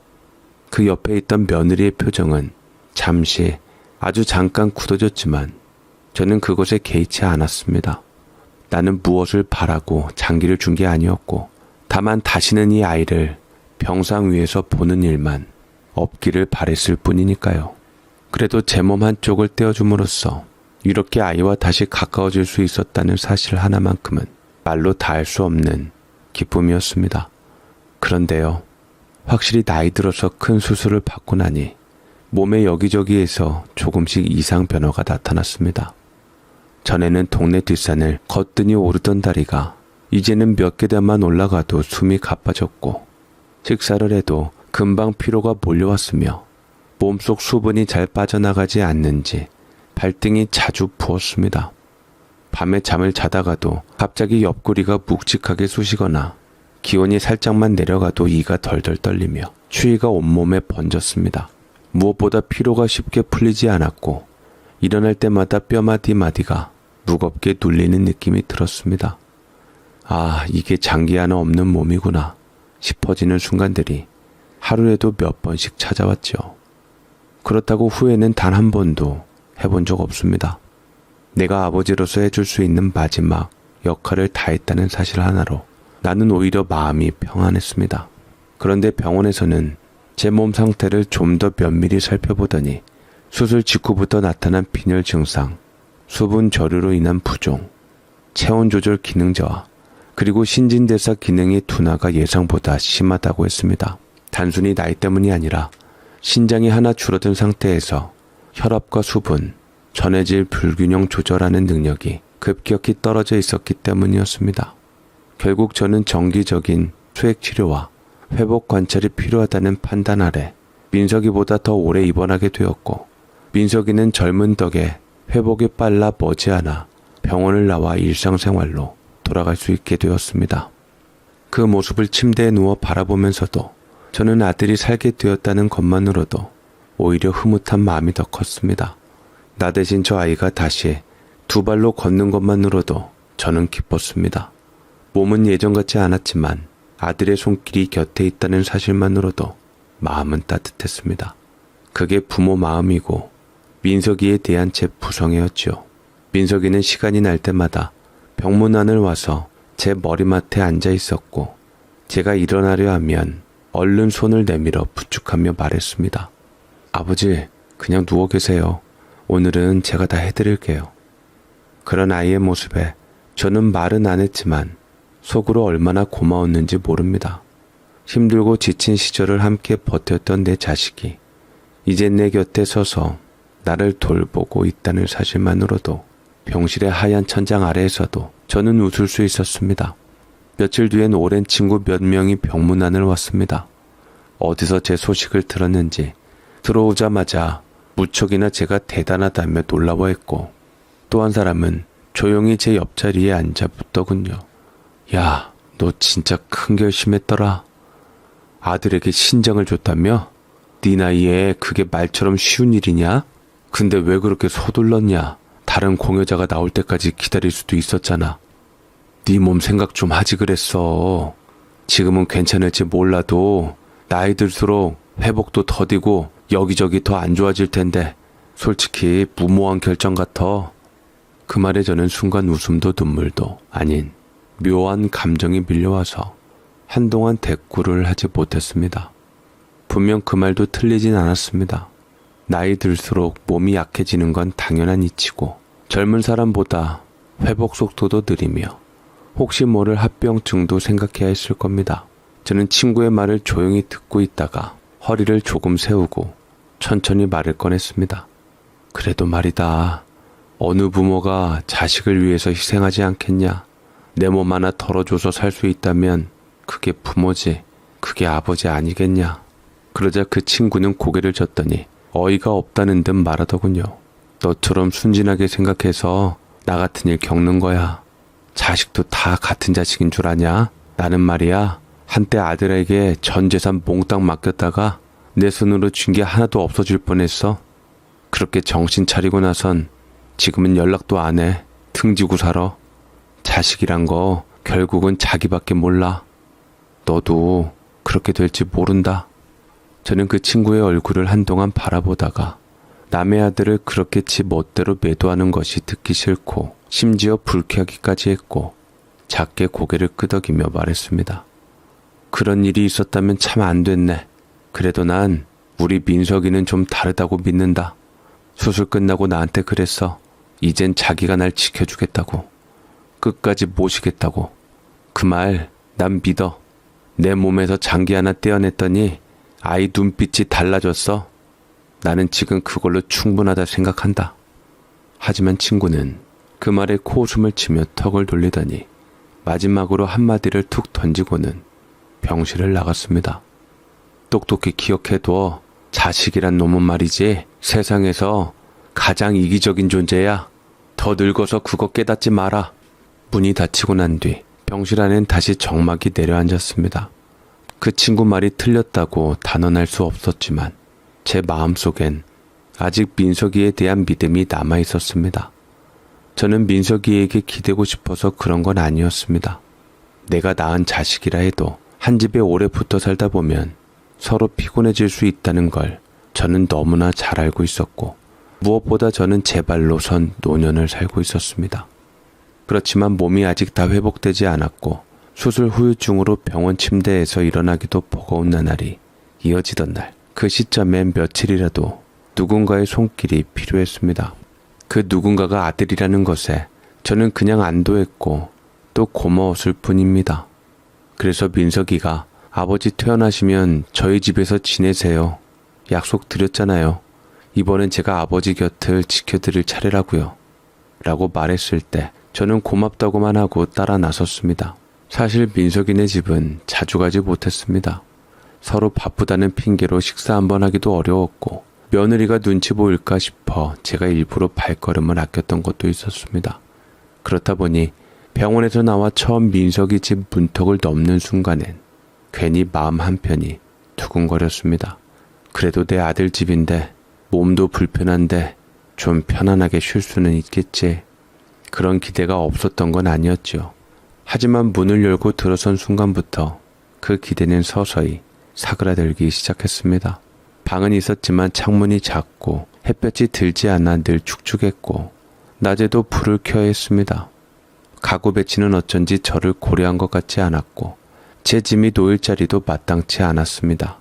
그 옆에 있던 며느리의 표정은 잠시, 아주 잠깐 굳어졌지만 저는 그것에 개의치 않았습니다. 나는 무엇을 바라고 장기를 준 게 아니었고 다만 다시는 이 아이를 병상 위에서 보는 일만 없기를 바랬을 뿐이니까요. 그래도 제 몸 한쪽을 떼어줌으로써 이렇게 아이와 다시 가까워질 수 있었다는 사실 하나만큼은 말로 다할 수 없는 기쁨이었습니다. 그런데요, 확실히 나이 들어서 큰 수술을 받고 나니 몸의 여기저기에서 조금씩 이상 변화가 나타났습니다. 전에는 동네 뒷산을 거뜬히 오르던 다리가 이제는 몇 계단만 올라가도 숨이 가빠졌고 식사를 해도 금방 피로가 몰려왔으며 몸속 수분이 잘 빠져나가지 않는지 발등이 자주 부었습니다. 밤에 잠을 자다가도 갑자기 옆구리가 묵직하게 쑤시거나 기온이 살짝만 내려가도 이가 덜덜 떨리며 추위가 온몸에 번졌습니다. 무엇보다 피로가 쉽게 풀리지 않았고 일어날 때마다 뼈마디마디가 무겁게 눌리는 느낌이 들었습니다. 아, 이게 장기 하나 없는 몸이구나 싶어지는 순간들이 하루에도 몇 번씩 찾아왔죠. 그렇다고 후회는 단 한 번도 해본 적 없습니다. 내가 아버지로서 해줄 수 있는 마지막 역할을 다했다는 사실 하나로 나는 오히려 마음이 평안했습니다. 그런데 병원에서는 제 몸 상태를 좀 더 면밀히 살펴보더니 수술 직후부터 나타난 빈혈 증상, 수분 저류로 인한 부종, 체온 조절 기능 저하, 그리고 신진대사 기능의 둔화가 예상보다 심하다고 했습니다. 단순히 나이 때문이 아니라 신장이 하나 줄어든 상태에서 혈압과 수분, 전해질 불균형 조절하는 능력이 급격히 떨어져 있었기 때문이었습니다. 결국 저는 정기적인 수액 치료와 회복 관찰이 필요하다는 판단 아래 민석이보다 더 오래 입원하게 되었고 민석이는 젊은 덕에 회복이 빨라 머지않아 병원을 나와 일상생활로 돌아갈 수 있게 되었습니다. 그 모습을 침대에 누워 바라보면서도 저는 아들이 살게 되었다는 것만으로도 오히려 흐뭇한 마음이 더 컸습니다. 나 대신 저 아이가 다시 두 발로 걷는 것만으로도 저는 기뻤습니다. 몸은 예전 같지 않았지만 아들의 손길이 곁에 있다는 사실만으로도 마음은 따뜻했습니다. 그게 부모 마음이고 민석이에 대한 제 부성애였죠. 민석이는 시간이 날 때마다 병문 안을 와서 제 머리맡에 앉아 있었고 제가 일어나려 하면 얼른 손을 내밀어 부축하며 말했습니다. 아버지, 그냥 누워 계세요. 오늘은 제가 다 해드릴게요. 그런 아이의 모습에 저는 말은 안 했지만 속으로 얼마나 고마웠는지 모릅니다. 힘들고 지친 시절을 함께 버텼던 내 자식이 이제 내 곁에 서서 나를 돌보고 있다는 사실만으로도 병실의 하얀 천장 아래에서도 저는 웃을 수 있었습니다. 며칠 뒤엔 오랜 친구 몇 명이 병문안을 왔습니다. 어디서 제 소식을 들었는지 들어오자마자 무척이나 제가 대단하다며 놀라워했고, 또 한 사람은 조용히 제 옆자리에 앉아 붙더군요. 야, 너 진짜 큰 결심했더라. 아들에게 신장을 줬다며? 네 나이에 그게 말처럼 쉬운 일이냐? 근데 왜 그렇게 서둘렀냐? 다른 공여자가 나올 때까지 기다릴 수도 있었잖아. 네 몸 생각 좀 하지 그랬어. 지금은 괜찮을지 몰라도 나이 들수록 회복도 더디고 여기저기 더 안 좋아질 텐데 솔직히 무모한 결정 같아. 그 말에 저는 순간 웃음도 눈물도 아닌 묘한 감정이 밀려와서 한동안 대꾸를 하지 못했습니다. 분명 그 말도 틀리진 않았습니다. 나이 들수록 몸이 약해지는 건 당연한 이치고 젊은 사람보다 회복 속도도 느리며 혹시 모를 합병증도 생각해야 했을 겁니다. 저는 친구의 말을 조용히 듣고 있다가 허리를 조금 세우고 천천히 말을 꺼냈습니다. 그래도 말이다. 어느 부모가 자식을 위해서 희생하지 않겠냐. 내 몸 하나 덜어줘서 살 수 있다면 그게 부모지, 그게 아버지 아니겠냐. 그러자 그 친구는 고개를 젓더니 어이가 없다는 듯 말하더군요. 너처럼 순진하게 생각해서 나 같은 일 겪는 거야. 자식도 다 같은 자식인 줄 아냐? 나는 말이야, 한때 아들에게 전 재산 몽땅 맡겼다가 내 손으로 쥔 게 하나도 없어질 뻔했어. 그렇게 정신 차리고 나선 지금은 연락도 안 해. 등지고 살아. 자식이란 거 결국은 자기밖에 몰라. 너도 그렇게 될지 모른다. 저는 그 친구의 얼굴을 한동안 바라보다가 남의 아들을 그렇게 지 멋대로 매도하는 것이 듣기 싫고 심지어 불쾌하기까지 했고 작게 고개를 끄덕이며 말했습니다. 그런 일이 있었다면 참 안 됐네. 그래도 난 우리 민석이는 좀 다르다고 믿는다. 수술 끝나고 나한테 그랬어. 이젠 자기가 날 지켜주겠다고. 끝까지 모시겠다고. 그 말 난 믿어. 내 몸에서 장기 하나 떼어냈더니 아이 눈빛이 달라졌어. 나는 지금 그걸로 충분하다 생각한다. 하지만 친구는 그 말에 코웃음을 치며 턱을 돌리더니 마지막으로 한마디를 툭 던지고는 병실을 나갔습니다. 똑똑히 기억해둬. 자식이란 놈은 말이지 세상에서 가장 이기적인 존재야. 더 늙어서 그거 깨닫지 마라. 문이 닫히고 난 뒤 병실 안엔 다시 정막이 내려앉았습니다. 그 친구 말이 틀렸다고 단언할 수 없었지만 제 마음속엔 아직 민석이에 대한 믿음이 남아 있었습니다. 저는 민석이에게 기대고 싶어서 그런 건 아니었습니다. 내가 낳은 자식이라 해도 한 집에 오래 붙어 살다 보면 서로 피곤해질 수 있다는 걸 저는 너무나 잘 알고 있었고 무엇보다 저는 제 발로 선 노년을 살고 있었습니다. 그렇지만 몸이 아직 다 회복되지 않았고 수술 후유증으로 병원 침대에서 일어나기도 버거운 나날이 이어지던 날, 그 시점엔 며칠이라도 누군가의 손길이 필요했습니다. 그 누군가가 아들이라는 것에 저는 그냥 안도했고 또 고마웠을 뿐입니다. 그래서 민석이가 아버지 퇴원하시면 저희 집에서 지내세요. 약속 드렸잖아요. 이번엔 제가 아버지 곁을 지켜드릴 차례라고요. 라고 말했을 때 저는 고맙다고만 하고 따라 나섰습니다. 사실 민석이네 집은 자주 가지 못했습니다. 서로 바쁘다는 핑계로 식사 한번 하기도 어려웠고 며느리가 눈치 보일까 싶어 제가 일부러 발걸음을 아꼈던 것도 있었습니다. 그렇다 보니 병원에서 나와 처음 민석이 집 문턱을 넘는 순간엔 괜히 마음 한편이 두근거렸습니다. 그래도 내 아들 집인데 몸도 불편한데 좀 편안하게 쉴 수는 있겠지. 그런 기대가 없었던 건 아니었죠. 하지만 문을 열고 들어선 순간부터 그 기대는 서서히 사그라들기 시작했습니다. 방은 있었지만 창문이 작고 햇볕이 들지 않아 늘 축축했고 낮에도 불을 켜야 했습니다. 가구 배치는 어쩐지 저를 고려한 것 같지 않았고 제 짐이 놓일 자리도 마땅치 않았습니다.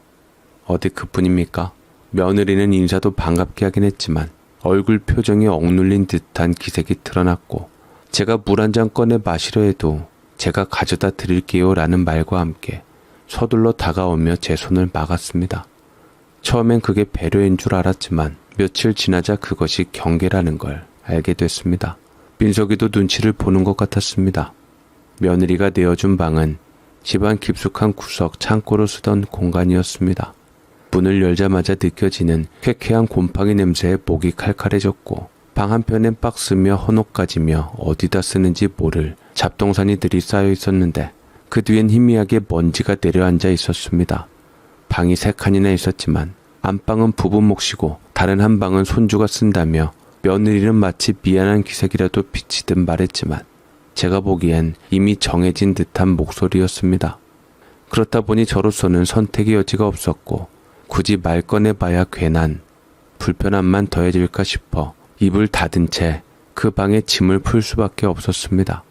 어디 그뿐입니까? 며느리는 인사도 반갑게 하긴 했지만 얼굴 표정이 억눌린 듯한 기색이 드러났고, 제가 물 한 잔 꺼내 마시려 해도 제가 가져다 드릴게요 라는 말과 함께 서둘러 다가오며 제 손을 막았습니다. 처음엔 그게 배려인 줄 알았지만 며칠 지나자 그것이 경계라는 걸 알게 됐습니다. 민석이도 눈치를 보는 것 같았습니다. 며느리가 내어준 방은 집안 깊숙한 구석 창고로 쓰던 공간이었습니다. 문을 열자마자 느껴지는 쾌쾌한 곰팡이 냄새에 목이 칼칼해졌고, 방 한편엔 박스며 헌옷까지며 어디다 쓰는지 모를 잡동사니들이 쌓여 있었는데 그 뒤엔 희미하게 먼지가 내려앉아 있었습니다. 방이 3칸이나 있었지만 안방은 부부 몫이고 다른 한 방은 손주가 쓴다며 며느리는 마치 미안한 기색이라도 비치듯 말했지만 제가 보기엔 이미 정해진 듯한 목소리였습니다. 그렇다 보니 저로서는 선택의 여지가 없었고, 굳이 말 꺼내봐야 괜한 불편함만 더해질까 싶어 입을 닫은 채 그 방에 짐을 풀 수밖에 없었습니다.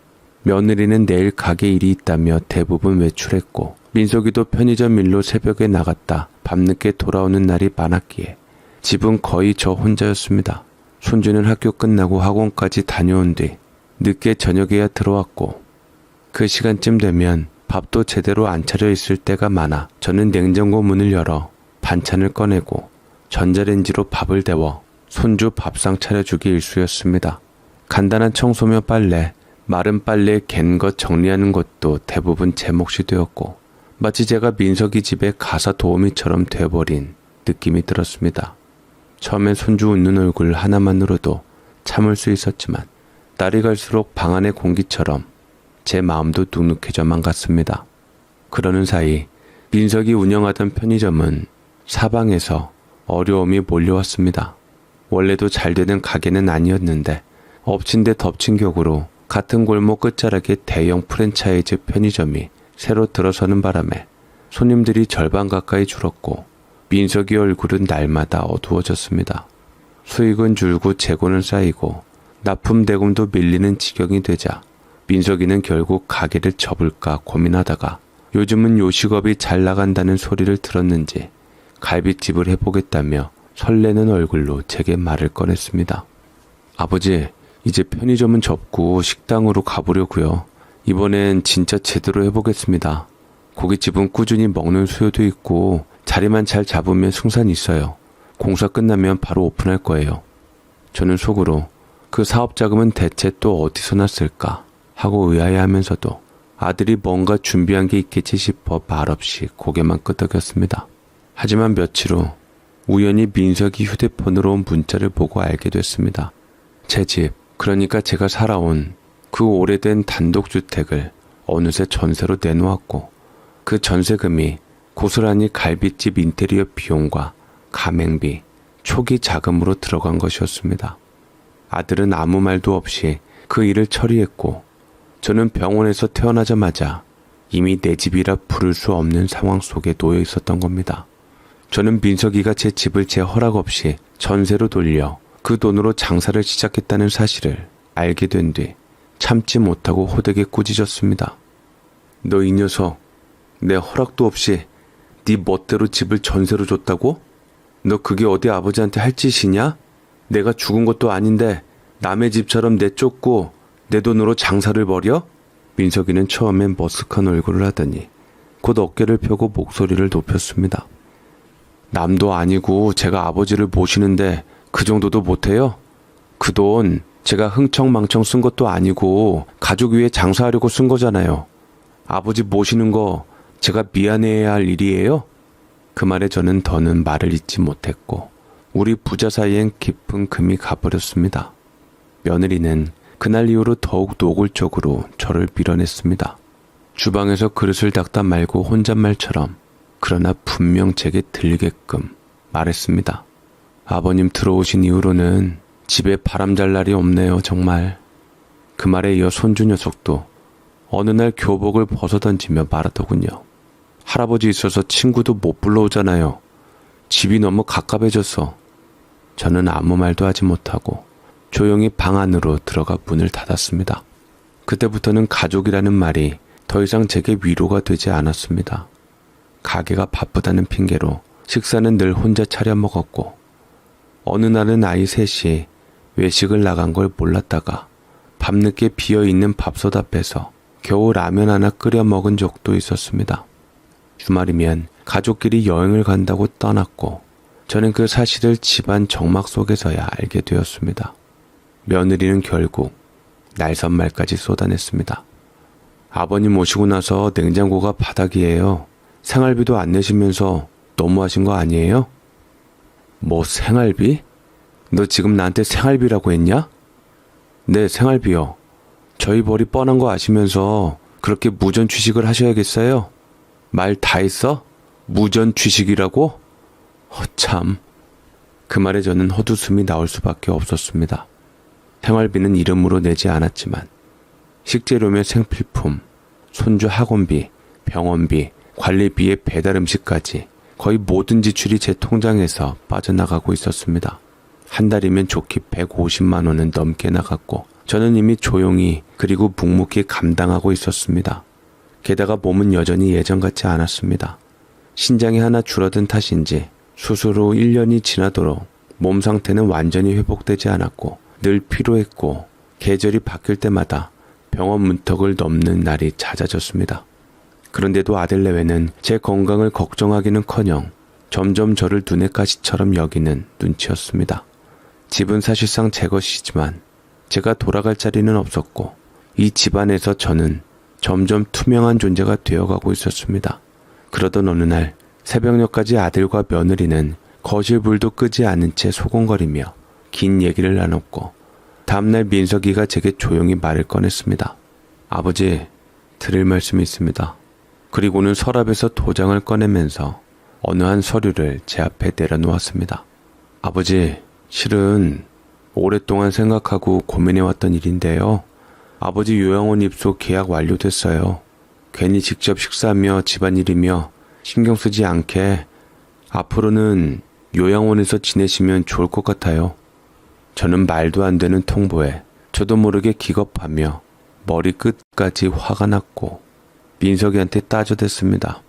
며느리는 내일 가게 일이 있다며 대부분 외출했고, 민석이도 편의점 일로 새벽에 나갔다 밤늦게 돌아오는 날이 많았기에 집은 거의 저 혼자였습니다. 손주는 학교 끝나고 학원까지 다녀온 뒤 늦게 저녁에야 들어왔고, 그 시간쯤 되면 밥도 제대로 안 차려 있을 때가 많아 저는 냉장고 문을 열어 반찬을 꺼내고 전자레인지로 밥을 데워 손주 밥상 차려주기 일쑤였습니다. 간단한 청소며 빨래, 마른 빨래 갠 것 정리하는 것도 대부분 제 몫이 되었고, 마치 제가 민석이 집에 가사 도우미처럼 돼버린 느낌이 들었습니다. 처음엔 손주 웃는 얼굴 하나만으로도 참을 수 있었지만 날이 갈수록 방 안의 공기처럼 제 마음도 눅눅해져만 갔습니다. 그러는 사이 민석이 운영하던 편의점은 사방에서 어려움이 몰려왔습니다. 원래도 잘 되는 가게는 아니었는데 엎친 데 덮친 격으로 같은 골목 끝자락에 대형 프랜차이즈 편의점이 새로 들어서는 바람에 손님들이 절반 가까이 줄었고, 민석이 얼굴은 날마다 어두워졌습니다. 수익은 줄고 재고는 쌓이고 납품 대금도 밀리는 지경이 되자 민석이는 결국 가게를 접을까 고민하다가 요즘은 요식업이 잘 나간다는 소리를 들었는지 갈비집을 해보겠다며 설레는 얼굴로 제게 말을 꺼냈습니다. 아버지, 이제 편의점은 접고 식당으로 가보려고요. 이번엔 진짜 제대로 해보겠습니다. 고깃집은 꾸준히 먹는 수요도 있고 자리만 잘 잡으면 승산이 있어요. 공사 끝나면 바로 오픈할 거예요. 저는 속으로 그 사업 자금은 대체 또 어디서 났을까 하고 의아해하면서도 아들이 뭔가 준비한 게 있겠지 싶어 말없이 고개만 끄덕였습니다. 하지만 며칠 후 우연히 민석이 휴대폰으로 온 문자를 보고 알게 됐습니다. 제 집, 그러니까 제가 살아온 그 오래된 단독주택을 어느새 전세로 내놓았고, 그 전세금이 고스란히 갈비집 인테리어 비용과 가맹비, 초기 자금으로 들어간 것이었습니다. 아들은 아무 말도 없이 그 일을 처리했고, 저는 병원에서 태어나자마자 이미 내 집이라 부를 수 없는 상황 속에 놓여 있었던 겁니다. 저는 민석이가 제 집을 제 허락 없이 전세로 돌려 그 돈으로 장사를 시작했다는 사실을 알게 된 뒤 참지 못하고 호되게 꾸짖었습니다. 너 이 녀석, 내 허락도 없이 네 멋대로 집을 전세로 줬다고? 너 그게 어디 아버지한테 할 짓이냐? 내가 죽은 것도 아닌데 남의 집처럼 내쫓고 내 돈으로 장사를 벌여? 민석이는 처음엔 머쓱한 얼굴을 하더니 곧 어깨를 펴고 목소리를 높였습니다. 남도 아니고 제가 아버지를 모시는데 그 정도도 못해요? 그 돈 제가 흥청망청 쓴 것도 아니고 가족 위해 장사하려고 쓴 거잖아요. 아버지 모시는 거 제가 미안해야 할 일이에요? 그 말에 저는 더는 말을 잇지 못했고 우리 부자 사이엔 깊은 금이 가버렸습니다. 며느리는 그날 이후로 더욱 노골적으로 저를 밀어냈습니다. 주방에서 그릇을 닦다 말고 혼잣말처럼 그러나 분명 제게 들리게끔 말했습니다. 아버님 들어오신 이후로는 집에 바람 잘 날이 없네요, 정말. 그 말에 이어 손주 녀석도 어느 날 교복을 벗어던지며 말하더군요. 할아버지 있어서 친구도 못 불러오잖아요. 집이 너무 갑갑해져서. 저는 아무 말도 하지 못하고 조용히 방 안으로 들어가 문을 닫았습니다. 그때부터는 가족이라는 말이 더 이상 제게 위로가 되지 않았습니다. 가게가 바쁘다는 핑계로 식사는 늘 혼자 차려 먹었고, 어느 날은 아이 셋이 외식을 나간 걸 몰랐다가 밤늦게 비어있는 밥솥 앞에서 겨우 라면 하나 끓여 먹은 적도 있었습니다. 주말이면 가족끼리 여행을 간다고 떠났고, 저는 그 사실을 집안 정막 속에서야 알게 되었습니다. 며느리는 결국 날선말까지 쏟아냈습니다. 아버님 오시고 나서 냉장고가 바닥이에요. 생활비도 안 내시면서 너무하신 거 아니에요? 뭐 생활비? 너 지금 나한테 생활비라고 했냐? 네, 생활비요. 저희 벌이 뻔한 거 아시면서 그렇게 무전 취식을 하셔야겠어요? 말 다 했어? 무전 취식이라고? 참. 그 말에 저는 헛웃음이 나올 수밖에 없었습니다. 생활비는 이름으로 내지 않았지만 식재료며 생필품, 손주 학원비, 병원비, 관리비에 배달 음식까지 거의 모든 지출이 제 통장에서 빠져나가고 있었습니다. 한 달이면 좋게 150만 원은 넘게 나갔고, 저는 이미 조용히 그리고 묵묵히 감당하고 있었습니다. 게다가 몸은 여전히 예전 같지 않았습니다. 신장이 하나 줄어든 탓인지 수술 후 1년이 지나도록 몸 상태는 완전히 회복되지 않았고, 늘 피로했고, 계절이 바뀔 때마다 병원 문턱을 넘는 날이 잦아졌습니다. 그런데도 아들 내외는 제 건강을 걱정하기는커녕 점점 저를 눈의 가시처럼 여기는 눈치였습니다. 집은 사실상 제 것이지만 제가 돌아갈 자리는 없었고, 이 집안에서 저는 점점 투명한 존재가 되어가고 있었습니다. 그러던 어느 날 새벽녘까지 아들과 며느리는 거실 불도 끄지 않은 채 소곤거리며 긴 얘기를 나눴고, 다음날 민석이가 제게 조용히 말을 꺼냈습니다. 아버지, 드릴 말씀이 있습니다. 그리고는 서랍에서 도장을 꺼내면서 어느 한 서류를 제 앞에 내려놓았습니다. 아버지, 실은 오랫동안 생각하고 고민해왔던 일인데요. 아버지 요양원 입소 계약 완료됐어요. 괜히 직접 식사하며 집안일이며 신경 쓰지 않게 앞으로는 요양원에서 지내시면 좋을 것 같아요. 저는 말도 안 되는 통보에 저도 모르게 기겁하며 머리끝까지 화가 났고 민석이한테 따져댔습니다.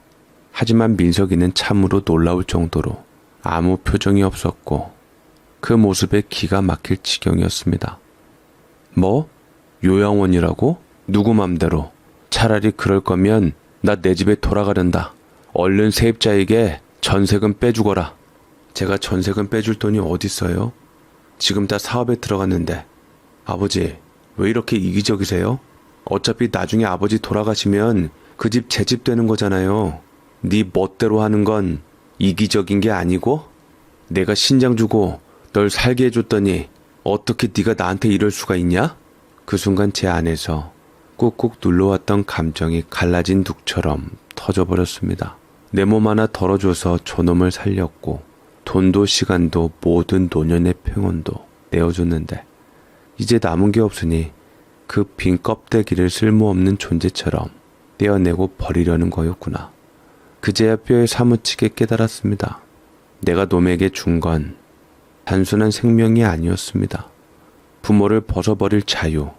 하지만 민석이는 참으로 놀라울 정도로 아무 표정이 없었고 그 모습에 기가 막힐 지경이었습니다. 뭐? 요양원이라고? 누구 맘대로? 차라리 그럴 거면 나 내 집에 돌아가련다. 얼른 세입자에게 전세금 빼주거라. 제가 전세금 빼줄 돈이 어딨어요? 지금 다 사업에 들어갔는데. 아버지, 왜 이렇게 이기적이세요? 어차피 나중에 아버지 돌아가시면 그 집 제 집 되는 거잖아요. 네 멋대로 하는 건 이기적인 게 아니고? 내가 신장 주고 널 살게 해줬더니 어떻게 네가 나한테 이럴 수가 있냐? 그 순간 제 안에서 꾹꾹 눌러왔던 감정이 갈라진 둑처럼 터져버렸습니다. 내 몸 하나 덜어줘서 저놈을 살렸고 돈도 시간도 모든 노년의 평온도 내어줬는데 이제 남은 게 없으니 그 빈 껍데기를 쓸모없는 존재처럼 떼어내고 버리려는 거였구나. 그제야 뼈에 사무치게 깨달았습니다. 내가 놈에게 준 건 단순한 생명이 아니었습니다. 부모를 벗어버릴 자유,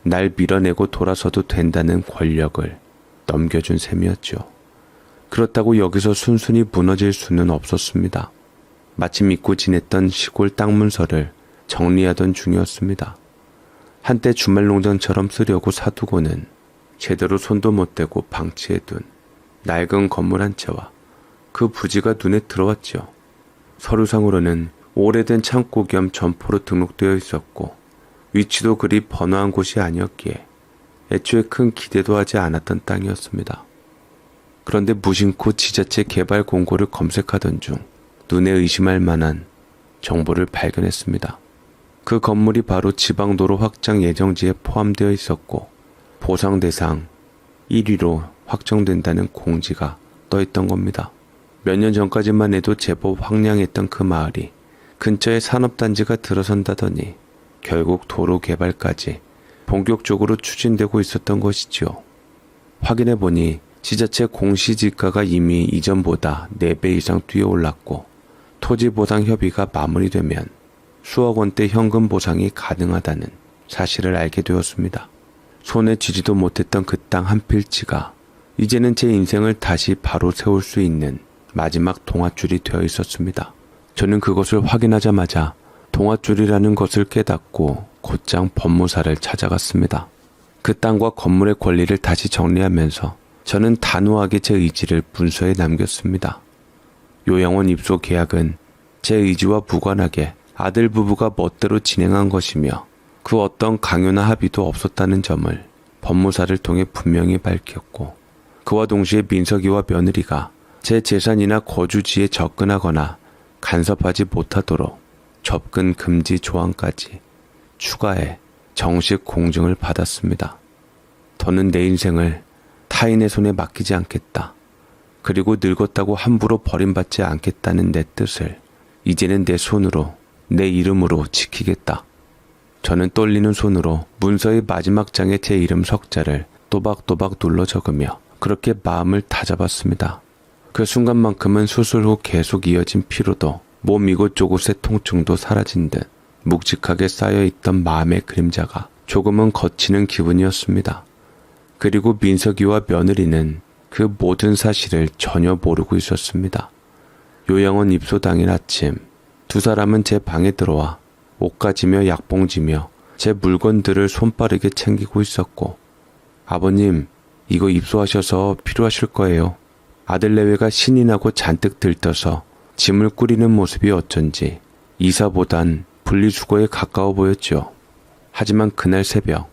날 밀어내고 돌아서도 된다는 권력을 넘겨준 셈이었죠. 그렇다고 여기서 순순히 무너질 수는 없었습니다. 마침 잊고 지냈던 시골 땅 문서를 정리하던 중이었습니다. 한때 주말 농장처럼 쓰려고 사두고는 제대로 손도 못 대고 방치해둔 낡은 건물 한 채와 그 부지가 눈에 들어왔죠. 서류상으로는 오래된 창고 겸 점포로 등록되어 있었고 위치도 그리 번화한 곳이 아니었기에 애초에 큰 기대도 하지 않았던 땅이었습니다. 그런데 무심코 지자체 개발 공고를 검색하던 중 눈에 의심할 만한 정보를 발견했습니다. 그 건물이 바로 지방도로 확장 예정지에 포함되어 있었고 보상 대상 1위로 확정된다는 공지가 떠있던 겁니다. 몇 년 전까지만 해도 제법 황량했던 그 마을이 근처에 산업단지가 들어선다더니 결국 도로 개발까지 본격적으로 추진되고 있었던 것이지요. 확인해보니 지자체 공시지가가 이미 이전보다 4배 이상 뛰어올랐고 토지보상 협의가 마무리되면 수억 원대 현금 보상이 가능하다는 사실을 알게 되었습니다. 손에 쥐지도 못했던 그 땅 한 필지가 이제는 제 인생을 다시 바로 세울 수 있는 마지막 동아줄이 되어 있었습니다. 저는 그것을 확인하자마자 동아줄이라는 것을 깨닫고 곧장 법무사를 찾아갔습니다. 그 땅과 건물의 권리를 다시 정리하면서 저는 단호하게 제 의지를 문서에 남겼습니다. 요양원 입소 계약은 제 의지와 무관하게 아들 부부가 멋대로 진행한 것이며 그 어떤 강요나 합의도 없었다는 점을 법무사를 통해 분명히 밝혔고, 그와 동시에 민석이와 며느리가 제 재산이나 거주지에 접근하거나 간섭하지 못하도록 접근 금지 조항까지 추가해 정식 공증을 받았습니다. 더는 내 인생을 타인의 손에 맡기지 않겠다. 그리고 늙었다고 함부로 버림받지 않겠다는 내 뜻을 이제는 내 손으로, 내 이름으로 지키겠다. 저는 떨리는 손으로 문서의 마지막 장에 제 이름 석자를 또박또박 눌러 적으며 그렇게 마음을 다잡았습니다. 그 순간만큼은 수술 후 계속 이어진 피로도 몸 이곳저곳의 통증도 사라진 듯 묵직하게 쌓여있던 마음의 그림자가 조금은 걷히는 기분이었습니다. 그리고 민석이와 며느리는 그 모든 사실을 전혀 모르고 있었습니다. 요양원 입소 당일 아침 두 사람은 제 방에 들어와 옷가지며 약봉지며 제 물건들을 손빠르게 챙기고 있었고, 아버님, 이거 입소하셔서 필요하실 거예요. 아들 내외가 신이 나고 잔뜩 들떠서 짐을 꾸리는 모습이 어쩐지 이사보단 분리수거에 가까워 보였죠. 하지만 그날 새벽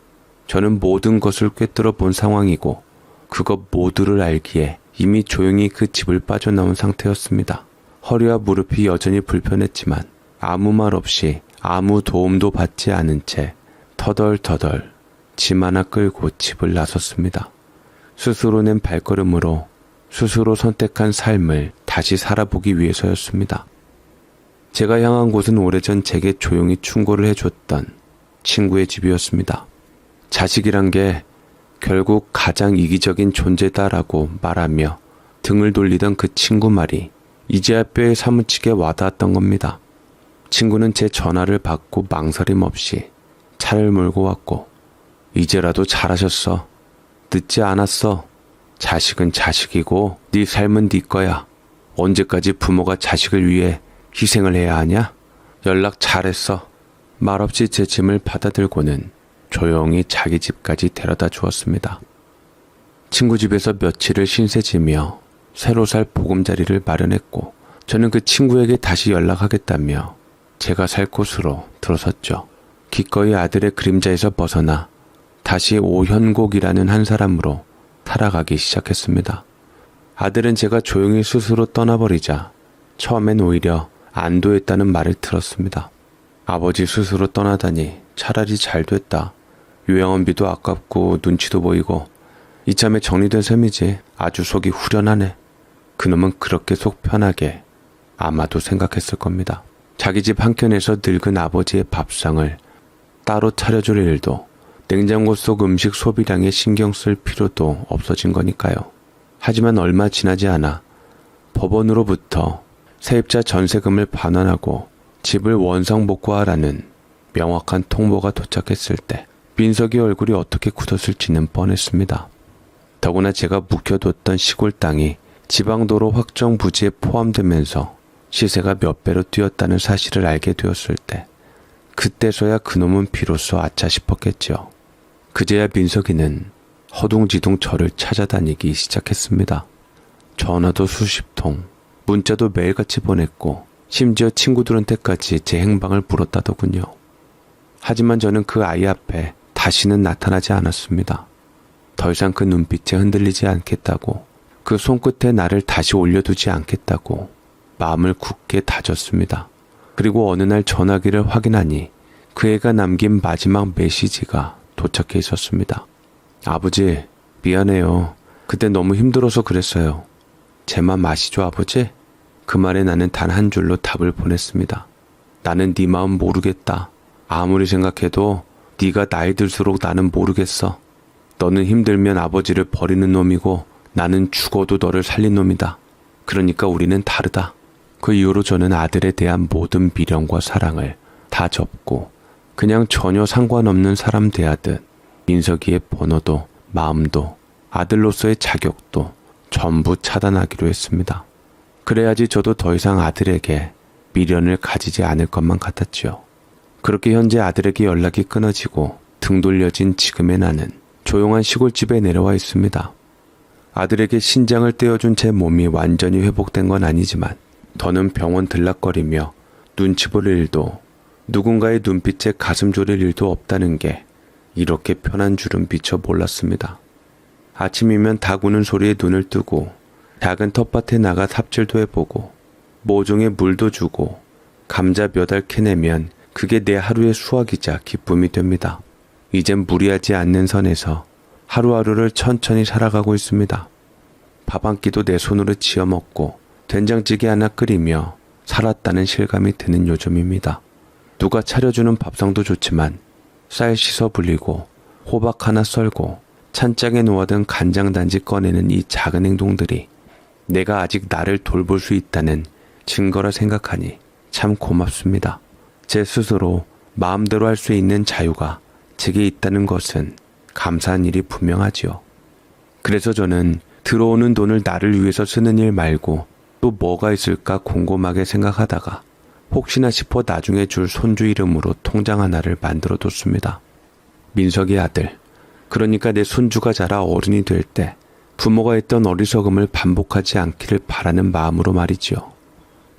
저는 모든 것을 꿰뚫어 본 상황이고 그것 모두를 알기에 이미 조용히 그 집을 빠져나온 상태였습니다. 허리와 무릎이 여전히 불편했지만 아무 말 없이 아무 도움도 받지 않은 채 터덜터덜 짐 하나 끌고 집을 나섰습니다. 스스로 낸 발걸음으로 스스로 선택한 삶을 다시 살아보기 위해서였습니다. 제가 향한 곳은 오래전 제게 조용히 충고를 해줬던 친구의 집이었습니다. 자식이란 게 결국 가장 이기적인 존재다라고 말하며 등을 돌리던 그 친구 말이 이제야 뼈에 사무치게 와닿았던 겁니다. 친구는 제 전화를 받고 망설임 없이 차를 몰고 왔고, 이제라도 잘하셨어. 늦지 않았어. 자식은 자식이고 네 삶은 네 거야. 언제까지 부모가 자식을 위해 희생을 해야 하냐? 연락 잘했어. 말없이 제 짐을 받아들고는 조용히 자기 집까지 데려다 주었습니다. 친구 집에서 며칠을 신세지며 새로 살 보금자리를 마련했고, 저는 그 친구에게 다시 연락하겠다며 제가 살 곳으로 들어섰죠. 기꺼이 아들의 그림자에서 벗어나 다시 오현곡이라는 한 사람으로 살아가기 시작했습니다. 아들은 제가 조용히 스스로 떠나버리자 처음엔 오히려 안도했다는 말을 들었습니다. 아버지 스스로 떠나다니 차라리 잘 됐다. 요양원비도 아깝고 눈치도 보이고 이참에 정리된 셈이지. 아주 속이 후련하네. 그놈은 그렇게 속 편하게 아마도 생각했을 겁니다. 자기 집 한켠에서 늙은 아버지의 밥상을 따로 차려줄 일도 냉장고 속 음식 소비량에 신경 쓸 필요도 없어진 거니까요. 하지만 얼마 지나지 않아 법원으로부터 세입자 전세금을 반환하고 집을 원상복구하라는 명확한 통보가 도착했을 때 민석이 얼굴이 어떻게 굳었을지는 뻔했습니다. 더구나 제가 묵혀뒀던 시골 땅이 지방도로 확정 부지에 포함되면서 시세가 몇 배로 뛰었다는 사실을 알게 되었을 때 그때서야 그놈은 비로소 아차 싶었겠죠. 그제야 민석이는 허둥지둥 저를 찾아다니기 시작했습니다. 전화도 수십 통, 문자도 매일같이 보냈고 심지어 친구들한테까지 제 행방을 물었다더군요. 하지만 저는 그 아이 앞에 다시는 나타나지 않았습니다. 더 이상 그 눈빛에 흔들리지 않겠다고, 그 손끝에 나를 다시 올려두지 않겠다고 마음을 굳게 다졌습니다. 그리고 어느 날 전화기를 확인하니 그 애가 남긴 마지막 메시지가 도착해 있었습니다. 아버지, 미안해요. 그때 너무 힘들어서 그랬어요. 제 맘 아시죠, 아버지? 그 말에 나는 단 한 줄로 답을 보냈습니다. 나는 네 마음 모르겠다. 아무리 생각해도 네가 나이 들수록 나는 모르겠어. 너는 힘들면 아버지를 버리는 놈이고 나는 죽어도 너를 살린 놈이다. 그러니까 우리는 다르다. 그 이후로 저는 아들에 대한 모든 미련과 사랑을 다 접고 그냥 전혀 상관없는 사람 대하듯 민석이의 번호도 마음도 아들로서의 자격도 전부 차단하기로 했습니다. 그래야지 저도 더 이상 아들에게 미련을 가지지 않을 것만 같았지요. 그렇게 현재 아들에게 연락이 끊어지고 등 돌려진 지금의 나는 조용한 시골집에 내려와 있습니다. 아들에게 신장을 떼어준 제 몸이 완전히 회복된 건 아니지만 더는 병원 들락거리며 눈치 볼 일도 누군가의 눈빛에 가슴 졸일 일도 없다는 게 이렇게 편한 줄은 미처 몰랐습니다. 아침이면 닭 우는 소리에 눈을 뜨고 작은 텃밭에 나가 삽질도 해보고 모종에 물도 주고 감자 몇 알 캐내면 그게 내 하루의 수확이자 기쁨이 됩니다. 이젠 무리하지 않는 선에서 하루하루를 천천히 살아가고 있습니다. 밥 한 끼도 내 손으로 지어 먹고 된장찌개 하나 끓이며 살았다는 실감이 드는 요즘입니다. 누가 차려주는 밥상도 좋지만 쌀 씻어 불리고 호박 하나 썰고 찬장에 놓아둔 간장 단지 꺼내는 이 작은 행동들이 내가 아직 나를 돌볼 수 있다는 증거라 생각하니 참 고맙습니다. 제 스스로 마음대로 할 수 있는 자유가 제게 있다는 것은 감사한 일이 분명하지요. 그래서 저는 들어오는 돈을 나를 위해서 쓰는 일 말고 또 뭐가 있을까 곰곰하게 생각하다가 혹시나 싶어 나중에 줄 손주 이름으로 통장 하나를 만들어 뒀습니다. 민석이 아들, 그러니까 내 손주가 자라 어른이 될 때 부모가 했던 어리석음을 반복하지 않기를 바라는 마음으로 말이지요.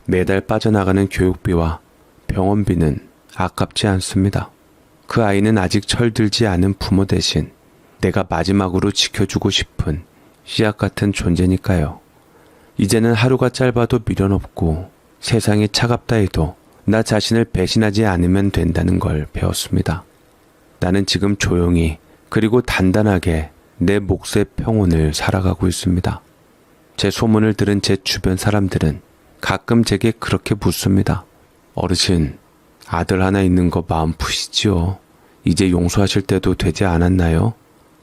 매달 빠져나가는 교육비와 병원비는 아깝지 않습니다. 그 아이는 아직 철들지 않은 부모 대신 내가 마지막으로 지켜주고 싶은 씨앗 같은 존재니까요. 이제는 하루가 짧아도 미련 없고 세상이 차갑다 해도 나 자신을 배신하지 않으면 된다는 걸 배웠습니다. 나는 지금 조용히 그리고 단단하게 내 몫의 평온을 살아가고 있습니다. 제 소문을 들은 제 주변 사람들은 가끔 제게 그렇게 묻습니다. 어르신, 아들 하나 있는 거 마음 푸시지요. 이제 용서하실 때도 되지 않았나요?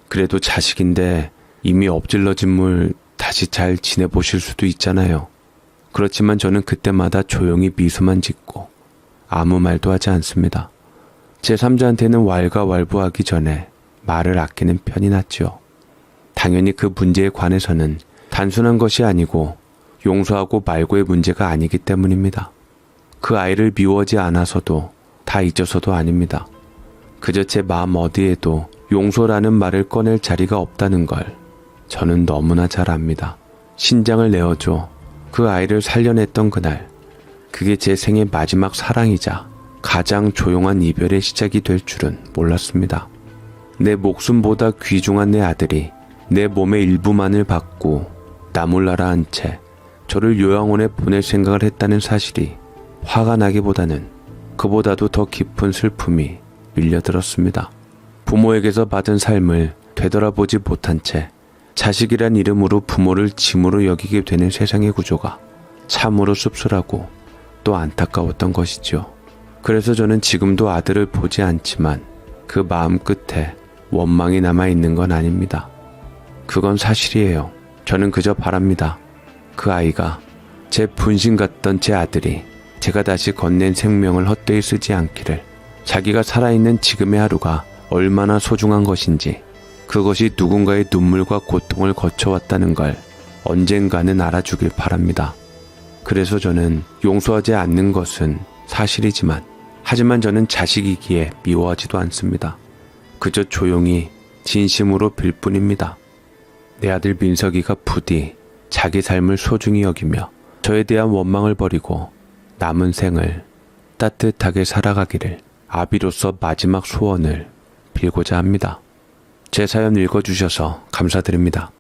그래도 자식인데 이미 엎질러진 물 다시 잘 지내보실 수도 있잖아요. 그렇지만 저는 그때마다 조용히 미소만 짓고 아무 말도 하지 않습니다. 제 3자한테는 왈가왈부하기 전에 말을 아끼는 편이 낫죠. 당연히 그 문제에 관해서는 단순한 것이 아니고 용서하고 말고의 문제가 아니기 때문입니다. 그 아이를 미워하지 않아서도 다 잊어서도 아닙니다. 그저 제 마음 어디에도 용서라는 말을 꺼낼 자리가 없다는 걸 저는 너무나 잘 압니다. 신장을 내어줘 그 아이를 살려냈던 그날, 그게 제 생의 마지막 사랑이자 가장 조용한 이별의 시작이 될 줄은 몰랐습니다. 내 목숨보다 귀중한 내 아들이 내 몸의 일부만을 받고 나 몰라라 한 채 저를 요양원에 보낼 생각을 했다는 사실이 화가 나기보다는 그보다도 더 깊은 슬픔이 밀려들었습니다. 부모에게서 받은 삶을 되돌아보지 못한 채 자식이란 이름으로 부모를 짐으로 여기게 되는 세상의 구조가 참으로 씁쓸하고 또 안타까웠던 것이죠. 그래서 저는 지금도 아들을 보지 않지만 그 마음 끝에 원망이 남아있는 건 아닙니다. 그건 사실이에요. 저는 그저 바랍니다. 그 아이가 제 분신 같던 제 아들이 제가 다시 건넨 생명을 헛되이 쓰지 않기를, 자기가 살아있는 지금의 하루가 얼마나 소중한 것인지, 그것이 누군가의 눈물과 고통을 거쳐왔다는 걸 언젠가는 알아주길 바랍니다. 그래서 저는 용서하지 않는 것은 사실이지만, 하지만 저는 자식이기에 미워하지도 않습니다. 그저 조용히 진심으로 빌 뿐입니다. 내 아들 민석이가 부디 자기 삶을 소중히 여기며 저에 대한 원망을 버리고 남은 생을 따뜻하게 살아가기를 아비로서 마지막 소원을 빌고자 합니다. 제 사연 읽어주셔서 감사드립니다.